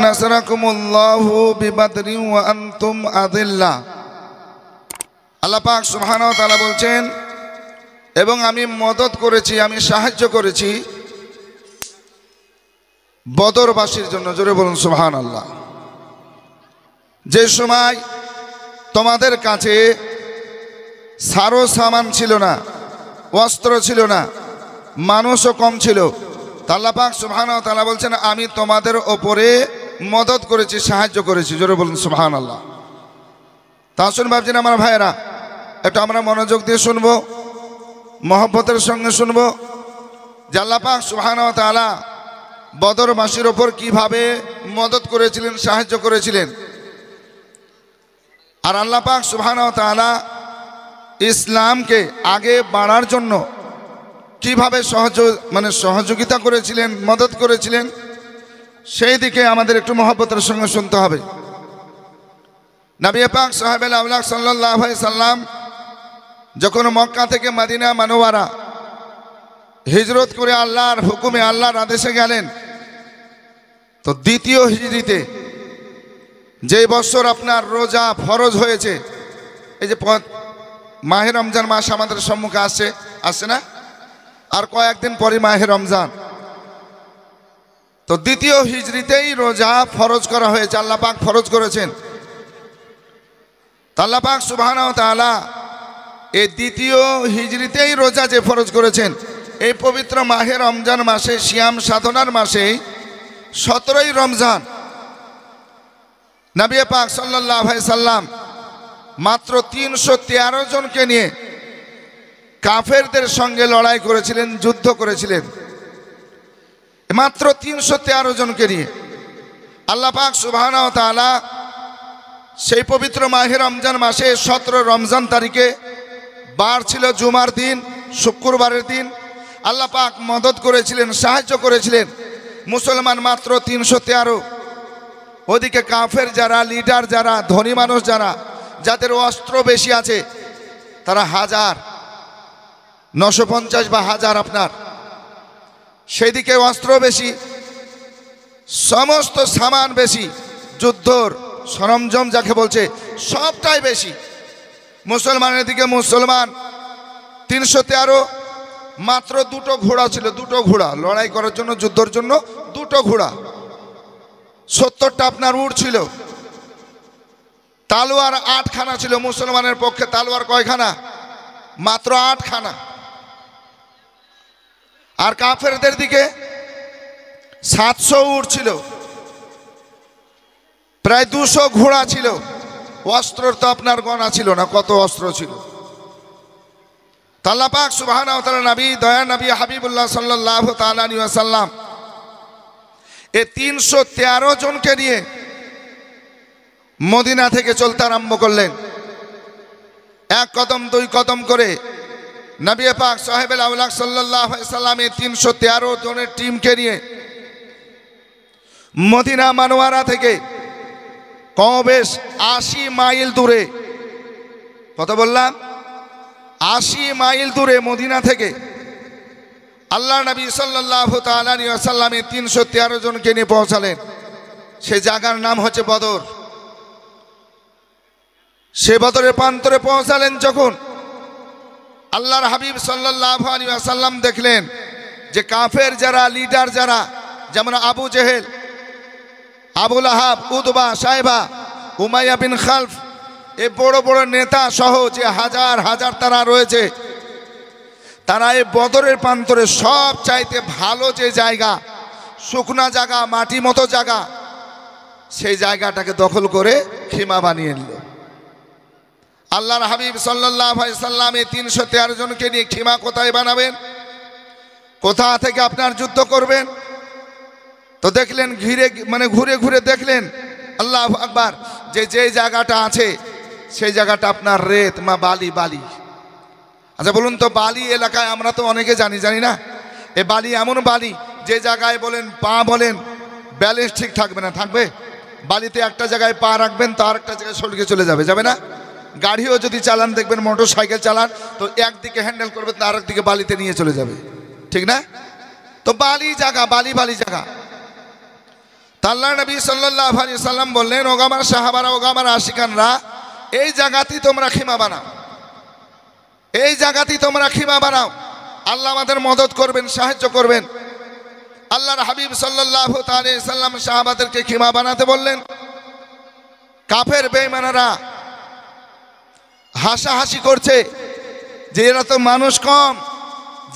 নাসরাকুমুল্লাহু বিবাদরিন ওয়া আনতুম আযিল্লা। আল্লাহ পাক সুবহানাহু ওয়া তাআলা বলছেন, এবং আমি মদদ করেছি, আমি সাহায্য করেছি বদরবাসীর জন্য। জোরে বলুন সুবহানাল্লাহ। যে সময় তোমাদের কাছে সারো সামান ছিল না, অস্ত্র ছিল না, মানুষও কম ছিল, আল্লাহ পাক সুবহানাহু ওয়া তাআলা বলছেন আমি তোমাদের ওপরে মদদ করেছি, সাহায্য করেছি। জোরে বলুন সুবহানাল্লাহ। তা শুন ভাবছেন আমার ভাইয়েরা, একটু আমরা মনোযোগ দিয়ে শুনবো, মহব্বতের সঙ্গে শুনবো যে আল্লাহ পাক সুবহানাহু ওয়া তাআলা বদরবাসীর ওপর কিভাবে মদদ করেছিলেন, সাহায্য করেছিলেন। আর আল্লাহ পাক সুবহানাহু ওয়া তাআলা ইসলামকে আগে বাড়ার জন্য কিভাবে সহযোগিতা করেছিলেন, মদদ করেছিলেন, সেই দিকে আমাদের একটু মহব্বতের সঙ্গে শুনতে হবে। নবী পাক সাল্লাল্লাহু আলাইহি সাল্লাম যখন মক্কা থেকে মদিনা মুনাওয়ারা হিজরত করে আল্লাহর হুকুমে, আল্লাহর আদেশে গেলেন, তো দ্বিতীয় হিজরিতে যে বছর আপনার রোজা ফরজ হয়েছে, এই যে মাহে রমজান মাস আমাদের সম্মুখে আসছে না, আর কয়েকদিন পরে মাহে রমজান, তো দ্বিতীয় হিজরিতেই রোজা ফরজ করা হয়েছে, আল্লাহ পাক ফরজ করেছেন। আল্লাহ পাক সুবহানাহু ওয়া তাআলা এই দ্বিতীয় হিজরিতেই রোজা যে ফরজ করেছেন, এই পবিত্র মাহে রমজান মাসে, সিয়াম সাধনার মাসে 17ই রমজান নবী পাক সাল্লাল্লাহু আলাইহি সাল্লাম মাত্র 313 জনকে নিয়ে কাফেরদের সঙ্গে লড়াই করেছিলেন, যুদ্ধ করেছিলেন। মাত্র 313 জনকে নিয়ে আল্লাহ পাক সুবহানাহু ওয়া তাআলা সেই পবিত্র মাহে রমজান মাসে 17 রমজান তারিখে, বার ছিল জুমার দিন, শুক্রবারের দিন, আল্লাহ পাক মদদ করেছিলেন, সাহায্য করেছিলেন। মুসলমান মাত্র 313, ওদিকে কাফের যারা, লিডার যারা, ধনী মানুষ যারা, যাদের অস্ত্র বেশি আছে, তারা 950 বা 1000 আপনার, সেই দিকে অস্ত্র বেশি, সমস্ত সামান বেশি, যুদ্ধর সরঞ্জাম যাকে বলছে সবটাই বেশি। মুসলমানের দিকে মুসলমান 313, মাত্র 2টো ঘোড়া ছিল, 2টো ঘোড়া লড়াই করার জন্য, যুদ্ধের জন্য 2টো ঘোড়া, 70টা আপনার উট ছিল, তালোয়ার 8খানা ছিল। মুসলমানের পক্ষে তালোয়ার কয়খানা? মাত্র 8খানা। আর কাফেরদের দিকে 700 উট ছিল, প্রায় 200 ঘোড়া ছিল। অস্ত্র তো আপনার গণা ছিল না, কত অস্ত্র ছিল। আল্লাহ পাক সুবহানাহু ওয়া তাআলা নবী, দয়া নবী হাবিবুল্লাহ সাল্লাল্লাহু তাআলা আলাইহি ওয়াসাল্লাম এই 313 জনকে নিয়ে মদিনা থেকে চলতে আরম্ভ করলেন। 1 কদম 2 কদম করে নবী পাক সাহেবুল আউলাক সাল্লাল্লাহু আলাইহি ওয়াসাল্লাম এই 313 জনের টিমকে নিয়ে মদিনা মুনাওয়ারা থেকে কমবেশ 80 মাইল দূরে, কত বললাম? 80 মাইল দূরে মদিনা থেকে আল্লাহ নবী সাল্লাল্লাহু তাআলা আলাইহি ওয়াসাল্লাম 313 জনকে নিয়ে পৌঁছালেন। সেই জায়গার নাম হচ্ছে বদর। সে বদরের প্রান্তরে পৌঁছালেন যখন, আল্লাহর হাবিব সাল্লাল্লাহু আলাইহি ওয়াসাল্লাম দেখলেন যে কাফের যারা, লিডার যারা, যেমন আবু জেহেল, আবু লাহাব, উতবা, সাইবা, উমাইয়া বিন খালফ, এই বড় বড় নেতা সহ যে হাজার হাজার তারা রয়েছে, তারা এই বদরের প্রান্তরে সব চাইতে ভালো যে জায়গা, শুকনা জায়গা, মাটি মতো জায়গা, সেই জায়গাটাকে দখল করে খিমা বানিয়ে নিল। আল্লাহর হাবিব সাল্লাল্লাহু আলাইহি ওয়াসাল্লাম এই 313 জনকে নিয়ে খিমা কোথায় বানাবেন, কোথা থেকে আপনার যুদ্ধ করবেন, তো দেখলেন ঘুরে ঘুরে দেখলেন, আল্লাহু আকবার, যে জায়গাটা আছে সেই জায়গাটা আপনার রেত মা বালি। আচ্ছা বলুন তো, বালি এলাকায় আমরা তো অনেকে জানি না, এ বালি এমন বালি যে জায়গায় বলেন পা বলেন ব্যালেন্স ঠিক থাকবে না, থাকবে? বালিতে একটা জায়গায় পা রাখবেন তো আরেকটা জায়গায় সলকে চলে যাবে না? গাড়িও যদি চালান, দেখবেন মোটর সাইকেল চালান, তো একদিকে হ্যান্ডেল করবে তো আরেক দিকে বালিতে নিয়ে চলে যাবে, ঠিক না? তো বালি জায়গা, বালি জায়গা। আল্লাহ নবী সাল্লাল্লাহু আলাইহি সাল্লাম বললেন, ওগো আমার সাহাবারা, ওগো আমার আশিকানরা, এই জায়গাতেই তোমরা খিমা বানাও, এই জায়গাতেই তোমরা খিমা বানাও। আল্লাহ আমাদের মদত করবেন, সাহায্য করবেন। আল্লাহর হাবিব সাল্লাল্লাহু আলাইহি সাল্লাম সাহাবাদেরকে খিমা বানাতে বললেন। কাফের বেঈমানেরা হাসাহাসি করছে যে এরা তো মানুষ কম,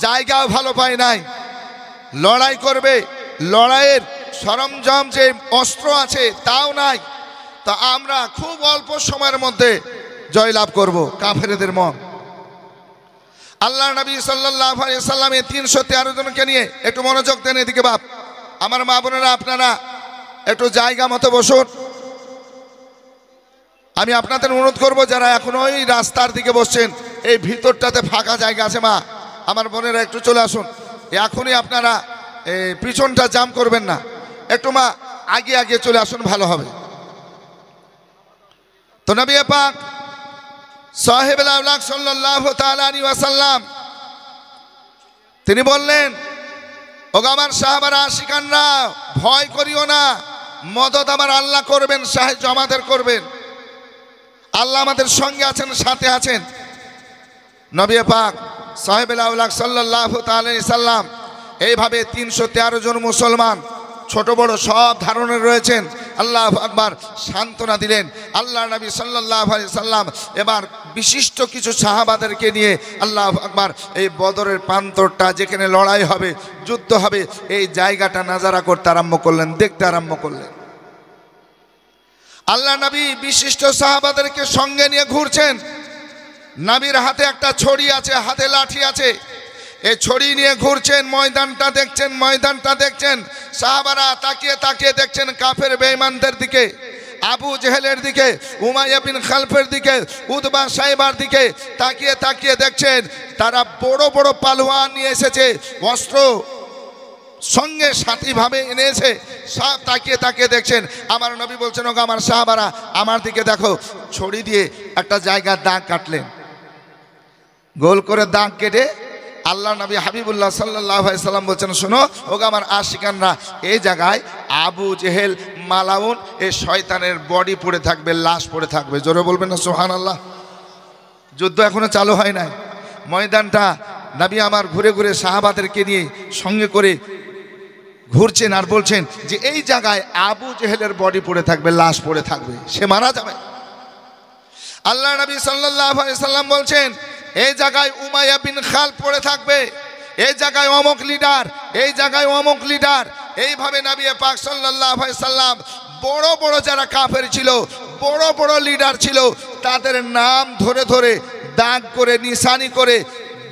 জায়গাও ভালো পায় নাই, লড়াই করবে, লড়াইয়ের সরঞ্জাম যে অস্ত্র আছে তাও নাই, তা আমরা খুব অল্প সময়ের মধ্যে জয়লাভ করব কাফেরদের মন। আল্লাহ নবী সাল্লাল্লাহু আলাইহি সাল্লাম 313 জনকে নিয়ে, একটু মনোযোগ দেন এদিকে বাপ, আমার মা বোনেরা আপনারা একটু জায়গা মতো বসুন। আমি আপনাদের অনুরোধ করব, যারা এখন ওই রাস্তার দিকে বসছেন, এই ভিতরটাতে ফাঁকা জায়গা আছে, মা আমার বোনেরা একটু চলে আসুন। এখনই আপনারা পিছনটা জাম করবেন না, একটু মা আগে আগে চলে আসুন, ভালো হবে। তো নবী পাক সাহেবুল আওলাদ সাল্লাল্লাহু তাআলা আলাইহি ওয়াসাল্লাম তিনি বললেন, ওগো আমার সাহাবারা, আশিকানরা, ভয় করিও না, মদদ আমার আল্লাহ করবেন, সাহায্য আমাদের করবেন। আল্লাহ আমাদের সঙ্গে আছেন, সাথে আছেন। নবী পাক সাহেবুল আওলাদ সাল্লাল্লাহু তাআলা আলাইহি সাল্লাম এইভাবে 313 জন মুসলমান, ছোট বড় সব ধরনের রয়েছেন, আল্লাহু আকবার, সান্ত্বনা দিলেন। আল্লাহ নবী সাল্লাল্লাহু আলাইহি সাল্লাম এবার বিশিষ্ট কিছু সাহাবাদেরকে নিয়ে আল্লাহু আকবার এই বদরের প্রান্তরটা, যেখানে লড়াই হবে, যুদ্ধ হবে, এই জায়গাটা নাজারা করতে আরম্ভ করলেন, দেখতে আরম্ভ করলেন। আল্লাহ নবী বিশিষ্ট সাহাবাদেরকে সঙ্গে নিয়ে ঘুরছেন। নবীর হাতে একটা ছড়ি আছে, হাতে লাঠি আছে, এই ছড়ি নিয়ে ঘুরছেন, ময়দানটা দেখছেন, ময়দানটা দেখছেন। সাহাবারা তাকিয়ে তাকিয়ে দেখছেন কাফের বেঈমানদের দিকে, আবু জেহেলের দিকে, উমাইয়া বিন খালফের দিকে, উতবা সাইবার দিকে তাকিয়ে তাকিয়ে দেখছেন। তারা বড় বড় পালোয়ান নিয়ে এসেছে, অস্ত্র সঙ্গে সাথীভাবে এনেছে, সব তাকিয়ে তাকিয়ে দেখছেন। আমার নবী বলছেন, ওগো আমার সাহাবারা, আমার দিকে দেখো। ছড়ি দিয়ে একটা জায়গার দাগ কাটলেন, গোল করে দাগ কেটে আল্লাহ নবী হাবিবুল্লাহ সাল্লাল্লাহু আলাইহি সাল্লাম বলছেন, শোনো ওগো আমার আশিকানরা, এই জায়গায় আবু জেহেল, মালাউন, এই শয়তানের বডি পড়ে থাকবে, লাশ পড়ে থাকবে। জোরে বলবেন না সুবহানাল্লাহ। যুদ্ধ এখনো চালু হয় নাই, ময়দানটা নবী আমার ঘুরে ঘুরে সাহাবাদেরকে নিয়ে সঙ্গে করে ঘুরছেন আর বলছেন যে এই জায়গায় আবু জেহেলের বডি পড়ে থাকবে, লাশ পড়ে থাকবে, সে মারা যাবে। আল্লাহ নবী সাল্লাল্লাহু আলাইহি সাল্লাম বলছেন, এই জায়গায় উমাইয়া বিন খালফ পড়ে থাকবে, এই জায়গায় অমুক লিডার, এই জায়গায় অমুক লিডার। এইভাবে নবী পাক সাল্লাল্লাহু আলাইহি সাল্লাম বড় বড় যারা কাফের ছিল, বড় বড় লিডার ছিল, তাদের নাম ধরে ধরে দাগ করে, নিশানি করে,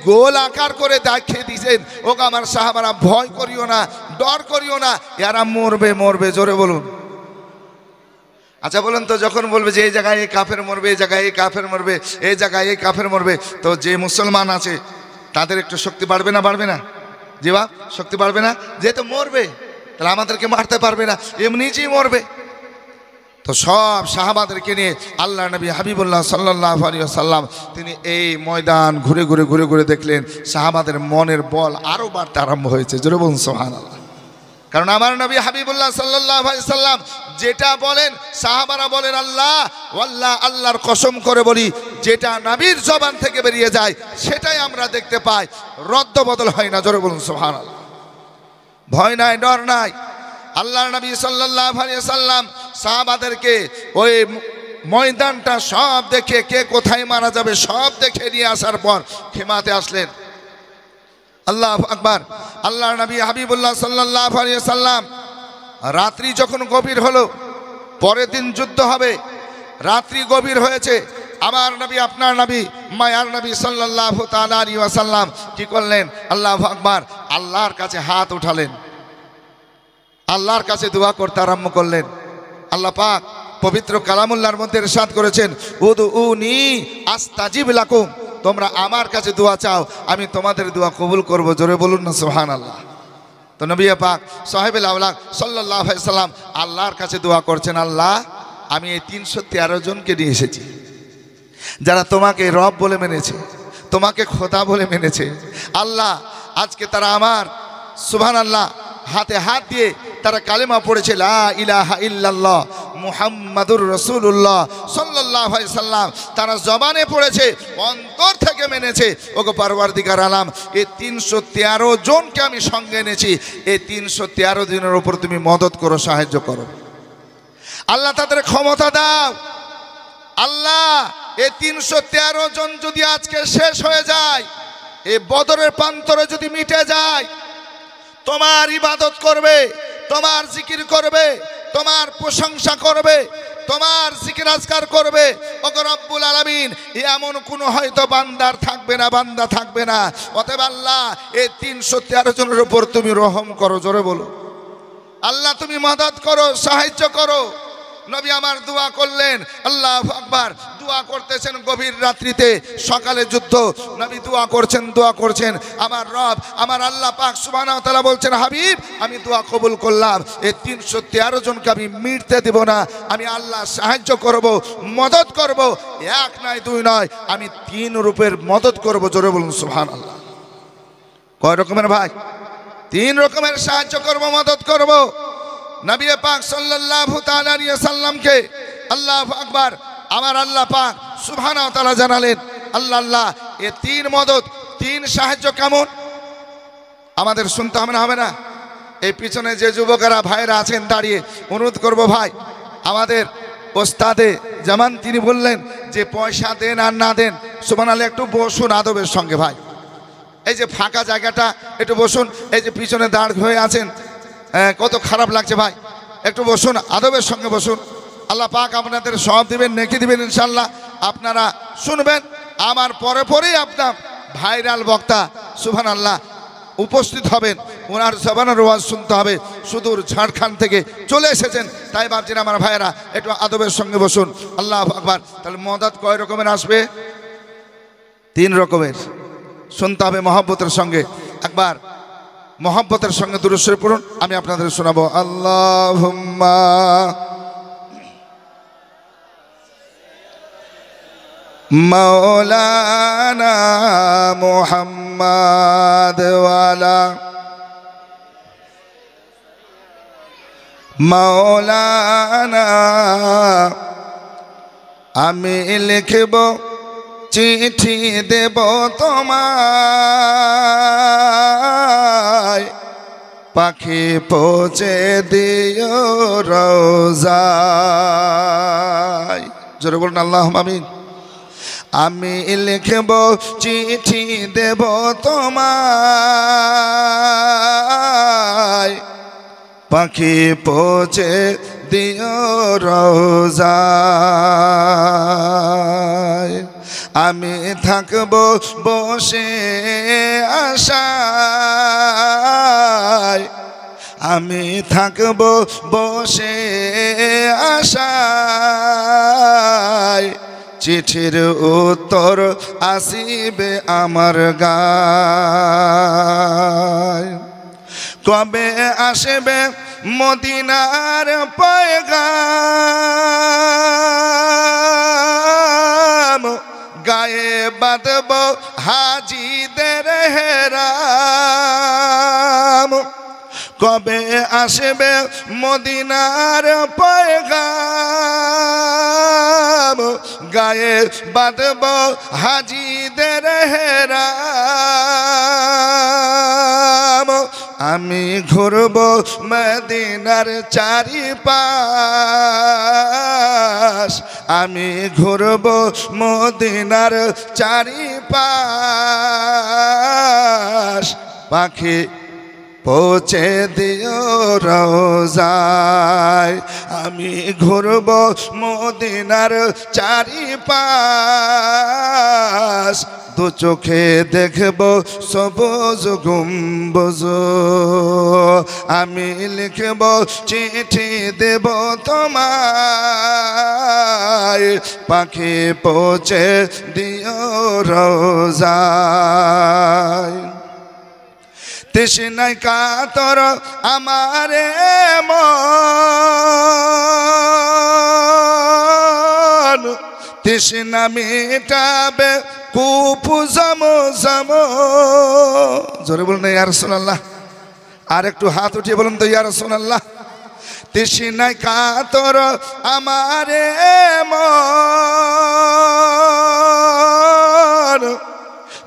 গোল আকার করে দেখিয়ে দিয়েছেন, ওগো আমার সাহাবারা, ভয় করিও না, ডর করিও না, এরা মরবে মরবে। জোরে বলুন। আচ্ছা বলুন তো, যখন বলবে যে এই জায়গায় এই কাফের মরবে, এই জায়গায় এই কাফের মরবে, এই জায়গায় এই কাফের মরবে, তো যে মুসলমান আছে তাদের একটু শক্তি বাড়বে না, বাড়বে না? জি বাপ, শক্তি বাড়বে না? যেহেতু মরবে, তাহলে আমাদেরকে মারতে পারবে না, এমনিই মরবে। তো সব সাহাবাদেরকে নিয়ে আল্লাহ নবী হাবিবুল্লাহ সাল্লাল্লাহু আলাইহি ওয়াসাল্লাম তিনি এই ময়দান ঘুরে ঘুরে ঘুরে ঘুরে দেখলেন, সাহাবাদের মনের বল আরও বাড়তে আরম্ভ হয়েছে। জোরে বলুন সুবহানাল্লাহ। কারণ আমার নবী হাবিবুল্লাহ সাল্লাল্লাহু আলাইহি সাল্লাম যেটা বলেন, সাহাবারা বলেন আল্লাহ ওয়াল্লাহ, আল্লাহর কসম করে বলি, যেটা নবীর জবান থেকে বেরিয়ে যায় সেটাই আমরা দেখতে পাই, রদ্দ বদল হয় না। জোরে বলুন সুবহানাল্লাহ। ভয় নাই, ডর নাই। আল্লাহ নবী সাল্লাল্লাহু আলাইহি সাল্লাম সাহাবাদেরকে ওই ময়দানটা সব দেখে, কে কোথায় মারা যাবে সব দেখে নিয়ে আসার পর খেমাতে আসলেন। আল্লাহু আকবার। আল্লাহ নবী হাবিবুল্লাহ সাল্লাল্লাহু আলাইহি সাল্লাম রাত্রি যখন গভীর হলো, পরের দিন যুদ্ধ হবে, রাত্রি গভীর হয়েছে, আমার নবী, আপনার নবী, মায়ার নবী সাল্লাল্লাহু তাআলা আলাইহি ওয়াসাল্লাম কি করলেন? আল্লাহু আকবার, আল্লাহর কাছে হাত উঠালেন, আল্লাহর কাছে দোয়া করতে আরম্ভ করলেন। আল্লাহ পাক পবিত্র কালামুল্লাহর মধ্যে ইরশাদ করেছেন, উদউনি আস্তাজিব লাকুম, তোমরা আমার কাছে দোয়া চাও, আমি তোমাদের দোয়া কবুল করব। জোরে বলুন না সুবহানাল্লাহ। তো নবী পাক সাহেবুল আওলাদ সাল্লাল্লাহু আলাইহি সাল্লাম আল্লাহর কাছে দোয়া করছেন, আল্লাহ আমি এই 313 জনকে নিয়ে এসেছি, যারা তোমাকে রব বলে মেনেছে, তোমাকে খোদা বলে মেনেছে। আল্লাহ আজকে তারা আমার সুবহানাল্লাহ হাতে হাত দিয়ে তারা কালেমা পড়েছে লা ইলাহা ইল্লাল্লাহ মুহাম্মাদুর রাসূলুল্লাহ সাল্লাল্লাহু আলাইহি সাল্লাম। তারা জবানে পড়েছে, অন্তর থেকে মেনেছে। ওগো পরওয়ারদিগার আলাম, এই 313 জনকে আমি সঙ্গে এনেছি, এই 313 দিনের উপর তুমি মদদ করো, সাহায্য করো। আল্লাহ তাদের ক্ষমতা দাও। আল্লাহ এই 313 জন যদি আজকে শেষ হয়ে যায়, এই বদরের প্রান্তরে যদি মিটে যায়, তোমার ইবাদত করবে, তোমার জিকির করবে, তোমার প্রশংসা করবে, তোমার জিকির আজকার করবে, ওগো রব্বুল আলামিন এমন কোনো হয়তো বান্দার থাকবে না, বান্দা থাকবে না। অতএব আল্লাহ এই 313 জনের উপর তুমি রহম করো। জোরে বলো আল্লাহ তুমি মদদ করো, সাহায্য করো। নবী আমার দোয়া করলেন, আল্লাহু আকবার। দোয়া করতেছেন গভীর রাত্রিতে, সকালে যুদ্ধ, নবী দোয়া করছেন। আমার রব আমার আল্লাহ পাক সুবহানাহু ওয়া তাআলা বলছেন, হাবিব আমি দোয়া কবুল করলাম, এই 313 জনকে আমি মিটতে দেব না, আমি আল্লাহ সাহায্য করব, মদদ করব। এক নয় দুই নয়, আমি 3 রূপের মদদ করব। জোরে বলুন সুবহানাল্লাহ। কয় রকমের ভাই? 3 রকমের সাহায্য করব, মদদ করব। নবী পাক সাল্লাল্লাহু তাআলা আলাইহি সাল্লামকে আল্লাহু আকবার আমার আল্লাহ পাক সুবহানাহু ওয়া তাআলা জানালেন, আল্লাহ এই 3 মদদ, 3 সাহায্য কেমন আমাদের শুনতে হবে না? এই পিছনে যে যুবকেরা ভাইরা আছেন দাঁড়িয়ে, অনুরোধ করব ভাই, আমাদের ওস্তাদে জামান তিনি বললেন যে পয়সা দেন আর না দেন, সুবহানাল্লাহ, একটু বসুন আদবের সঙ্গে ভাই। এই যে ফাঁকা জায়গাটা, একটু বসুন। এই যে পিছনে দাঁড় হয়ে আছেন, কত খারাপ লাগছে ভাই, একটু বসুন, আদবের সঙ্গে বসুন। আল্লাহ পাক আপনাদের সওয়াব দিবেন, নেকি দিবেন ইনশাআল্লাহ। আপনারা শুনবেন, আমার পরেই আপনার ভাইরাল বক্তা সুবহানাল্লাহ উপস্থিত হবেন, ওনার জবানের ওয়াজ শুনতে হবে। সুদূর ঝাড়খণ্ড থেকে চলে এসেছেন, তাই ভাবছেন আমার ভাইয়েরা একটু আদবের সঙ্গে বসুন। আল্লাহু আকবার। তাহলে মদদ কয় রকমের আসবে? 3 রকমের। শুনতে হবে মহব্বতের সঙ্গে। একবার মহব্বতের সঙ্গে দুরূদ শরীফ পড়ুন, আমি আপনাদের শোনাবো। আল্লাহুম্মা মাওলানা মুহাম্মাদ ওয়ালা মাওলানা। আমি লিখব চিঠি দেব তোমায়, পাখি পৌঁছে দিও রওজায়। জোরে বলুন আল্লাহুম্মা আমিন। আমি লিখব চিঠি দেব তোমায়, পাখি পৌঁছে দিও রওজায়। আমি থাকব বসে আশায়, আমি থাকব বসে আশায়। চিঠির উত্তর আসিবে আমার গায়। কবে আসবে মদিনার পয়গাম, গায়ে বাঁধব হাজিদের হেরাম। কবে আসবে মদিনার পয়গাম, গায়ে বাঁধব হাজিদের হেরাম। আমি ঘুরব মদিনার চারিপাশ, আমি ঘুরব মদিনার চারিপাশ। পাখি পৌঁছে দিও রওজায়। আমি ঘুরব মদিনার চারিপাশ, দু চোখে দেখব সবুজ গম্বুজ। আমি লিখব চিঠি দেব তোমায়, পাখি পৌঁছে দিও রওজায়। তৃষ্ণায় কাতর আমারে মন, তৃষ্ণা মিটাবে কূপ জমজম। জোরে বলুন ইয়া রাসূলুল্লাহ। আর একটু হাত উঠিয়ে বলুন তো ইয়া রাসূলুল্লাহ। তৃষ্ণায় কাতর আমারে মন,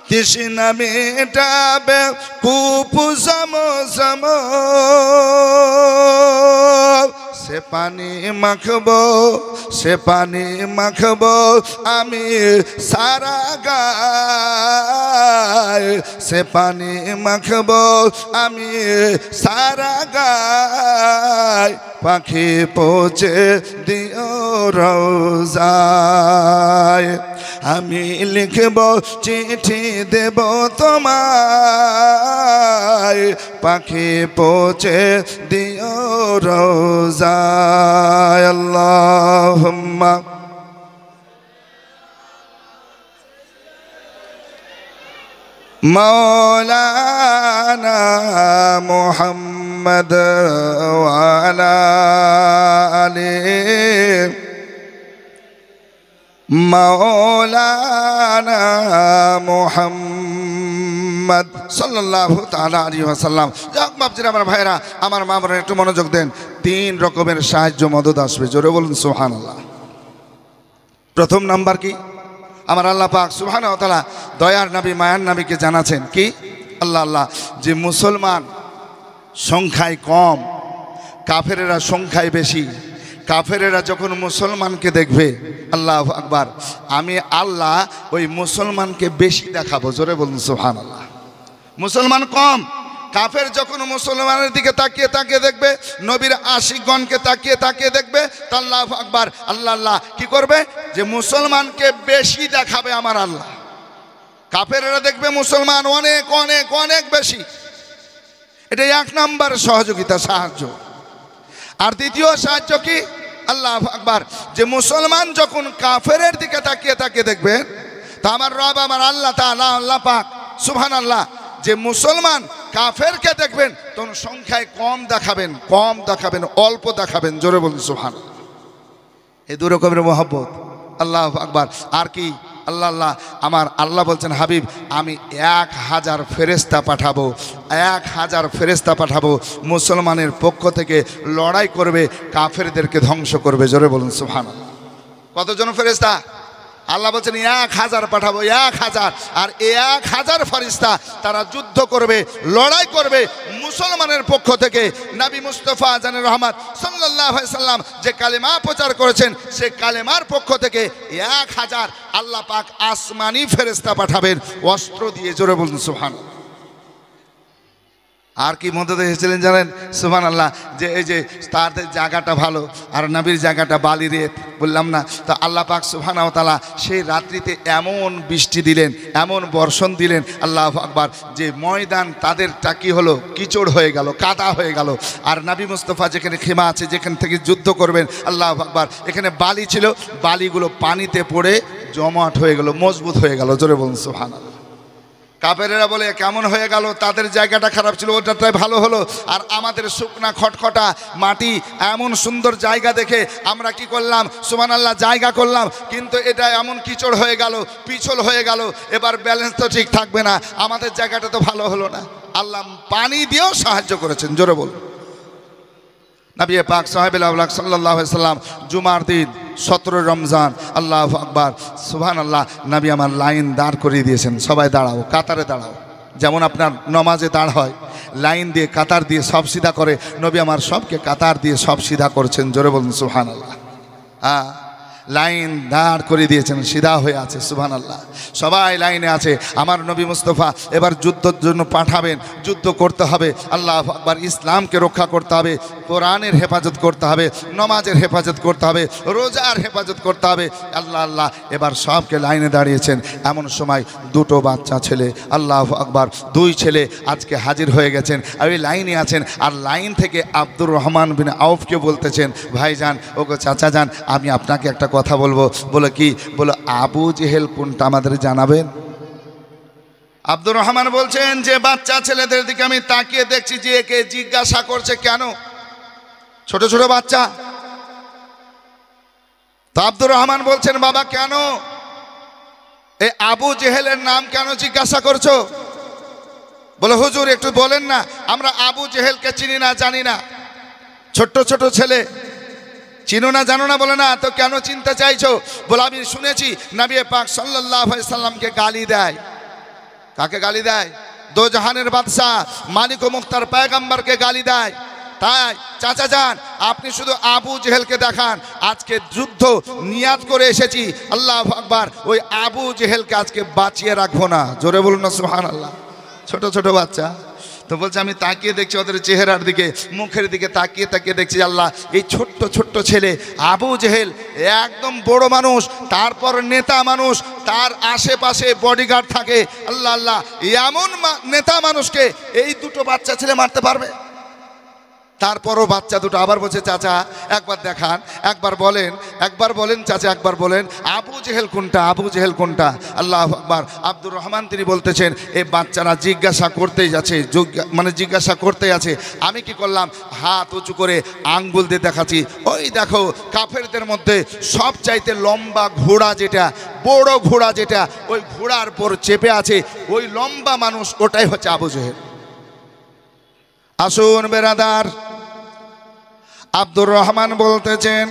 তৃষ্ণা মেটাবে কূপ জমজম, সে পানি মাখবো, সে পানি মাখবো আমি সারা গায়, সে পানি মাখবো আমি সারা গায়, পাখি পৌঁছে দিও রওজায়, আমি লিখব চিঠি দেব তোমায়, পাখি পৌঁছে দিও রওজায়। আল্লাহুম্মা মাওলানা মুহাম্মদ ওয়া আলা আলিহি মাওলানা মুহাম্মদ সাল্লাল্লাহু তাআলা আলাইহি ওয়াসাল্লাম। যাক বাপজিরা, আমার ভাইরা, আমার মা বোনেরা একটু মনোযোগ দেন। 3 রকমের সাহায্য মদদ আসবে, জোরে বলুন সুবহানাল্লাহ। প্রথম নাম্বার কি? আমার আল্লাহ পাক সুবহানাহু ওয়া তাআলা দয়ার নবী মায়ার নবীকে জানাচ্ছেন কি? আল্লাহ আল্লাহ যে মুসলমান সংখ্যায় কম, কাফেরেরা সংখ্যায় বেশি, কাফেরেরা যখন মুসলমানকে দেখবে, আল্লাহু আকবার, আমি আল্লাহ ওই মুসলমানকে বেশি দেখাবো, জোরে বলুন সুবহানাল্লাহ। মুসলমান কম, কাফের যখন মুসলমানের দিকে তাকিয়ে তাকিয়ে দেখবে, নবীর আশিকগণকে তাকিয়ে তাকিয়ে দেখবে, আল্লাহু আকবার, আল্লাহ আল্লাহ কি করবে? যে মুসলমানকে বেশি দেখাবে আমার আল্লাহ। কাফেরেরা দেখবে মুসলমান অনেক অনেক অনেক বেশি। এটা 1 নাম্বার সহযোগিতা, সাহায্য। আর দ্বিতীয় সাহায্য কি? আল্লাহু আকবার, যে মুসলমান যখন কাফেরের দিকে তাকিয়ে তাকিয়ে দেখবেন, তা আমার রব আমার আল্লাহ তাআলা আল্লাহ পাক সুবহানাল্লাহ যে মুসলমান কাফেরকে দেখবেন তখন সংখ্যায় কম দেখাবেন, কম দেখাবেন, অল্প দেখাবেন, জোরে বলুন সুবহানাল্লাহ। এই 2 রকমের মহব্বত। আল্লাহু আকবার। আর কি? আল্লাহ আল্লাহ, আমার আল্লাহ বলছেন হাবিব আমি 1000 ফেরেশতা পাঠাবো, 1000 ফেরেশতা পাঠাবো, মুসলমানের পক্ষ থেকে লড়াই করবে, কাফেরদেরকে ধ্বংস করবে, জোরে বলুন সুবহানাল্লাহ। কতজন ফেরেশতা? আল্লাহ বলছেন 1000 পাঠাবো, 1000। আর 1000 ফেরেশতা তারা যুদ্ধ করবে, লড়াই করবে মুসলমানের পক্ষ থেকে। নবী মুস্তাফা জানের রহমত সাল্লাল্লাহু আলাইহি সাল্লাম যে কালেমা প্রচার করেছেন, সে কালেমার পক্ষ থেকে 1000 আল্লাহ পাক আসমানি ফেরেশতা পাঠাবেন অস্ত্র দিয়ে, জোরে বলুন সুবহানাল্লাহ। আর কি মদত এসেছিলেন জানেন? সুবহানাল্লাহ। যে এই যে তাদের জায়গাটা ভালো আর নবীর জায়গাটা বালি রেত, বললাম না? তো আল্লাহ পাক সুবহানাহু ওয়া তাআলা সেই রাত্রিতে এমন বৃষ্টি দিলেন, এমন বর্ষণ দিলেন, আল্লাহু আকবার, যে ময়দান তাদেরটা কি হলো? কিচড় হয়ে গেল, কাদা হয়ে গেল। আর নবী মুস্তাফা যেখানে খেমা আছে, যেখান থেকে যুদ্ধ করবেন, আল্লাহু আকবার, এখানে বালি ছিল, বালিগুলো পানিতে পড়ে জমাট হয়ে গেল, মজবুত হয়ে গেল, জোরে বলুন সুবহানাল্লাহ। কাফেরেরা বলে কেমন হয়ে গেল? তাদের জায়গাটা খারাপ ছিল, ওটাই ভালো হলো। আর আমাদের শুকনা খটখটা মাটি, এমন সুন্দর জায়গা দেখে আমরা কি করলাম? সুবহানাল্লাহ, জায়গা করলাম, কিন্তু এটা এমন কিচড় হয়ে গেল, পিছল হয়ে গেল, এবার ব্যালেন্স তো ঠিক থাকবে না, আমাদের জায়গাটা তো ভালো হলো না। আল্লাহ পানি দিয়েও সাহায্য করেছেন, জোরে বল। নবী পাক সাহাবায়ে সাল্লাল্লাহু আলাইহি সাল্লাম জুমার দিন 17 রমজান, আল্লাহু আকবার, সুবহানাল্লাহ, নবী আমার লাইন দাঁড় করিয়ে দিয়েছেন, সবাই দাঁড়াও, কাতারে দাঁড়াও। যেমন আপনার নমাজে দাঁড় হয়, লাইন দিয়ে কাতার দিয়ে সব সিধা করে, নবী আমার সবকে কাতার দিয়ে সব সিধা করছেন, জোরে বলুন সুবহানাল্লাহ। লাইন দাঁড় করে দিয়েছেন, সিধা হয়ে আছে, সুবহানাল্লাহ, সবাই লাইনে আছে। আমার নবী মুস্তাফা এবার যুদ্ধের জন্য পাঠাবেন, যুদ্ধ করতে হবে, আল্লাহু আকবার, ইসলামকে রক্ষা করতে হবে, কোরআনের হেফাজত করতে হবে, নমাজের হেফাজত করতে হবে, রোজার হেফাজত করতে হবে। আল্লাহ আল্লাহ এবার সবকে লাইনে দাঁড়িয়েছেন। এমন সময় 2টো বাচ্চা ছেলে, আল্লাহু আকবার, 2 ছেলে আজকে হাজির হয়ে গেছেন, আর ওই লাইনে আছেন। আর লাইন থেকে আব্দুর রহমান বিন আউফকে বলতেছেন, ভাইজান, ওগো চাচা যান, আমি আপনাকে একটা কথা বলবো। বলে কি? বলো আবু জেহেল কোনটা আমাদের জানাবেন? আব্দুর রহমান বলছেন যে বাচ্চা ছেলেদের দিকে আমি তাকিয়ে দেখছি যে একে জিজ্ঞাসা করছে কেন, ছোট ছোট বাচ্চা। তো আব্দুর রহমান বলছেন, বাবা কেন এই আবু জেহেলের নাম কেন জিজ্ঞাসা করছো? বলে হুজুর একটু বলেন না, আমরা আবু জেহেলকে চিনি না, জানি না। ছোট্ট ছোট ছেলে, চিনো না জানো না? বলে না। তো কেন চিনতে চাইছো? বলে আমি শুনেছি নবী পাক সাল্লাল্লাহু আলাইহি সাল্লামকে গালি দেয়। কাকে গালি দেয়? দো জাহানের বাদশা মালিক ও মুখতার পয়গম্বরকে গালি দেয়। তাই চাচা যান, আপনি শুধু আবু জেহেলকে দেখান। আজকে যুদ্ধ নিয়াত করে এসেছি, আল্লাহু আকবার, ওই আবু জেহেলকে আজকে বাঁচিয়ে রাখবো না। জোরে বলুন না সুবহানাল্লাহ। ছোট ছোট বাচ্চা তো বলছে, আমি তাকিয়ে দেখছি ওদের চেহারার দিকে, মুখের দিকে তাকিয়ে তাকিয়ে দেখছি, আল্লাহ এই ছোট্ট ছোট্ট ছেলে আবু জেহেল একদম বড় মানুষ, তারপর নেতা মানুষ, তার আশেপাশে বডিগার্ড থাকে। আল্লাহ আল্লাহ, এমন নেতা মানুষকে এই দুটো বাচ্চা ছেলে মারতে পারবে? তারপরও বাচ্চা দুটো আবার বলছে, চাচা একবার দেখান, একবার বলেন চাচা, একবার বলেন আবু জেহেল কোনটা, আবু জেহেল কোনটা। আল্লাহু আকবার। আব্দুর রহমান তিনি বলতেছেন, এই বাচ্চারা জিজ্ঞাসা করতেই আছে। আমি কি করলাম, হাত উঁচু করে আঙ্গুল দিয়ে দেখাচ্ছি, ওই দেখো কাফেরদের মধ্যে সব চাইতে লম্বা ঘোড়া যেটা, বড় ঘোড়া যেটা, ওই ঘোড়ার পর চেপে আছে ওই লম্বা মানুষ, ওটাই হচ্ছে আবু জেহেল। আসুন বেরাদার, আব্দুর রহমান বলতেছেন,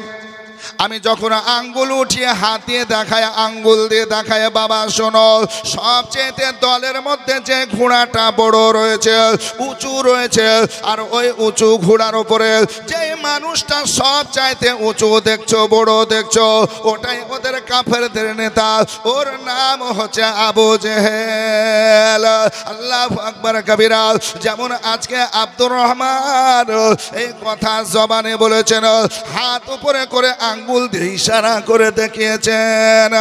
আমি যখন আঙ্গুল উঠিয়ে হাত দিয়ে দেখায়, আঙ্গুল দিয়ে দেখায়, বাবা শোনো, সবচেয়ে দলের মধ্যে যে ঘোড়াটা বড় রয়েছে, উঁচু রয়েছে, আর ওই উঁচু ঘোড়ার উপরে যে মানুষটা সব চাইতে উঁচু দেখছো, বড় দেখছো, ওটাই ওদের কাফেরদের নেতা, ওর নাম হচ্ছে আবু জেহেল। আল্লাহু আকবার কবিরা। যেমন আজকে আব্দুর রহমান এই কথা জবানে বলেছেন, হাত উপরে করে আঙ্গুল দিয়ে ইশারা করে দেখিয়েছেন।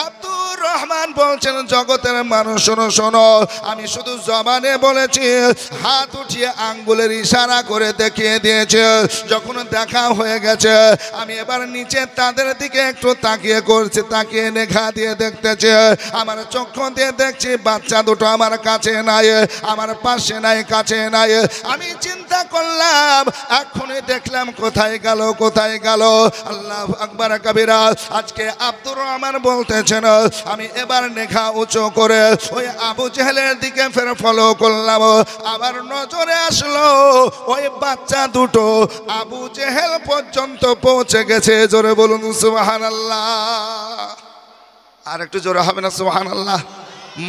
আব্দুর রহমান বলছেন, জগতের মানুষ শোনো শোনো, আমি শুধু জবানে বলেছি, হাত উঠিয়ে আঙ্গুলের ইশারা করে দেখিয়ে দিয়েছে। যখন দেখা হয়ে গেছে, আমি এবার নিচে তাদের দিকে একটু তাকিয়ে করছি, তাকিয়ে লেখা দিয়ে দেখতেছে, আমার চক্ষু দিয়ে দেখছি বাচ্চা দুটো আমার কাছে নাই, আমার পাশে নাই, কাছে নাই। আমি চিন্তা করলাম, এখনই দেখলাম কোথায় গেল, কোথায় গেল। আল্লাহু আকবার কবিরা। আজকে আব্দুর রহমান বলতেছেন, আমি এবার নেখা উঁচু করে ওই আবু জেহেলের দিকে ফের ফলো করলাম, আমার নজরে আসলো ওই বাচ্চা দুটো আবু জেহেল পর্যন্ত পৌঁছে গেছে। জোরে বলুন সুবহানাল্লাহ। আর একটু জোরে হবে না সুবহানাল্লাহ?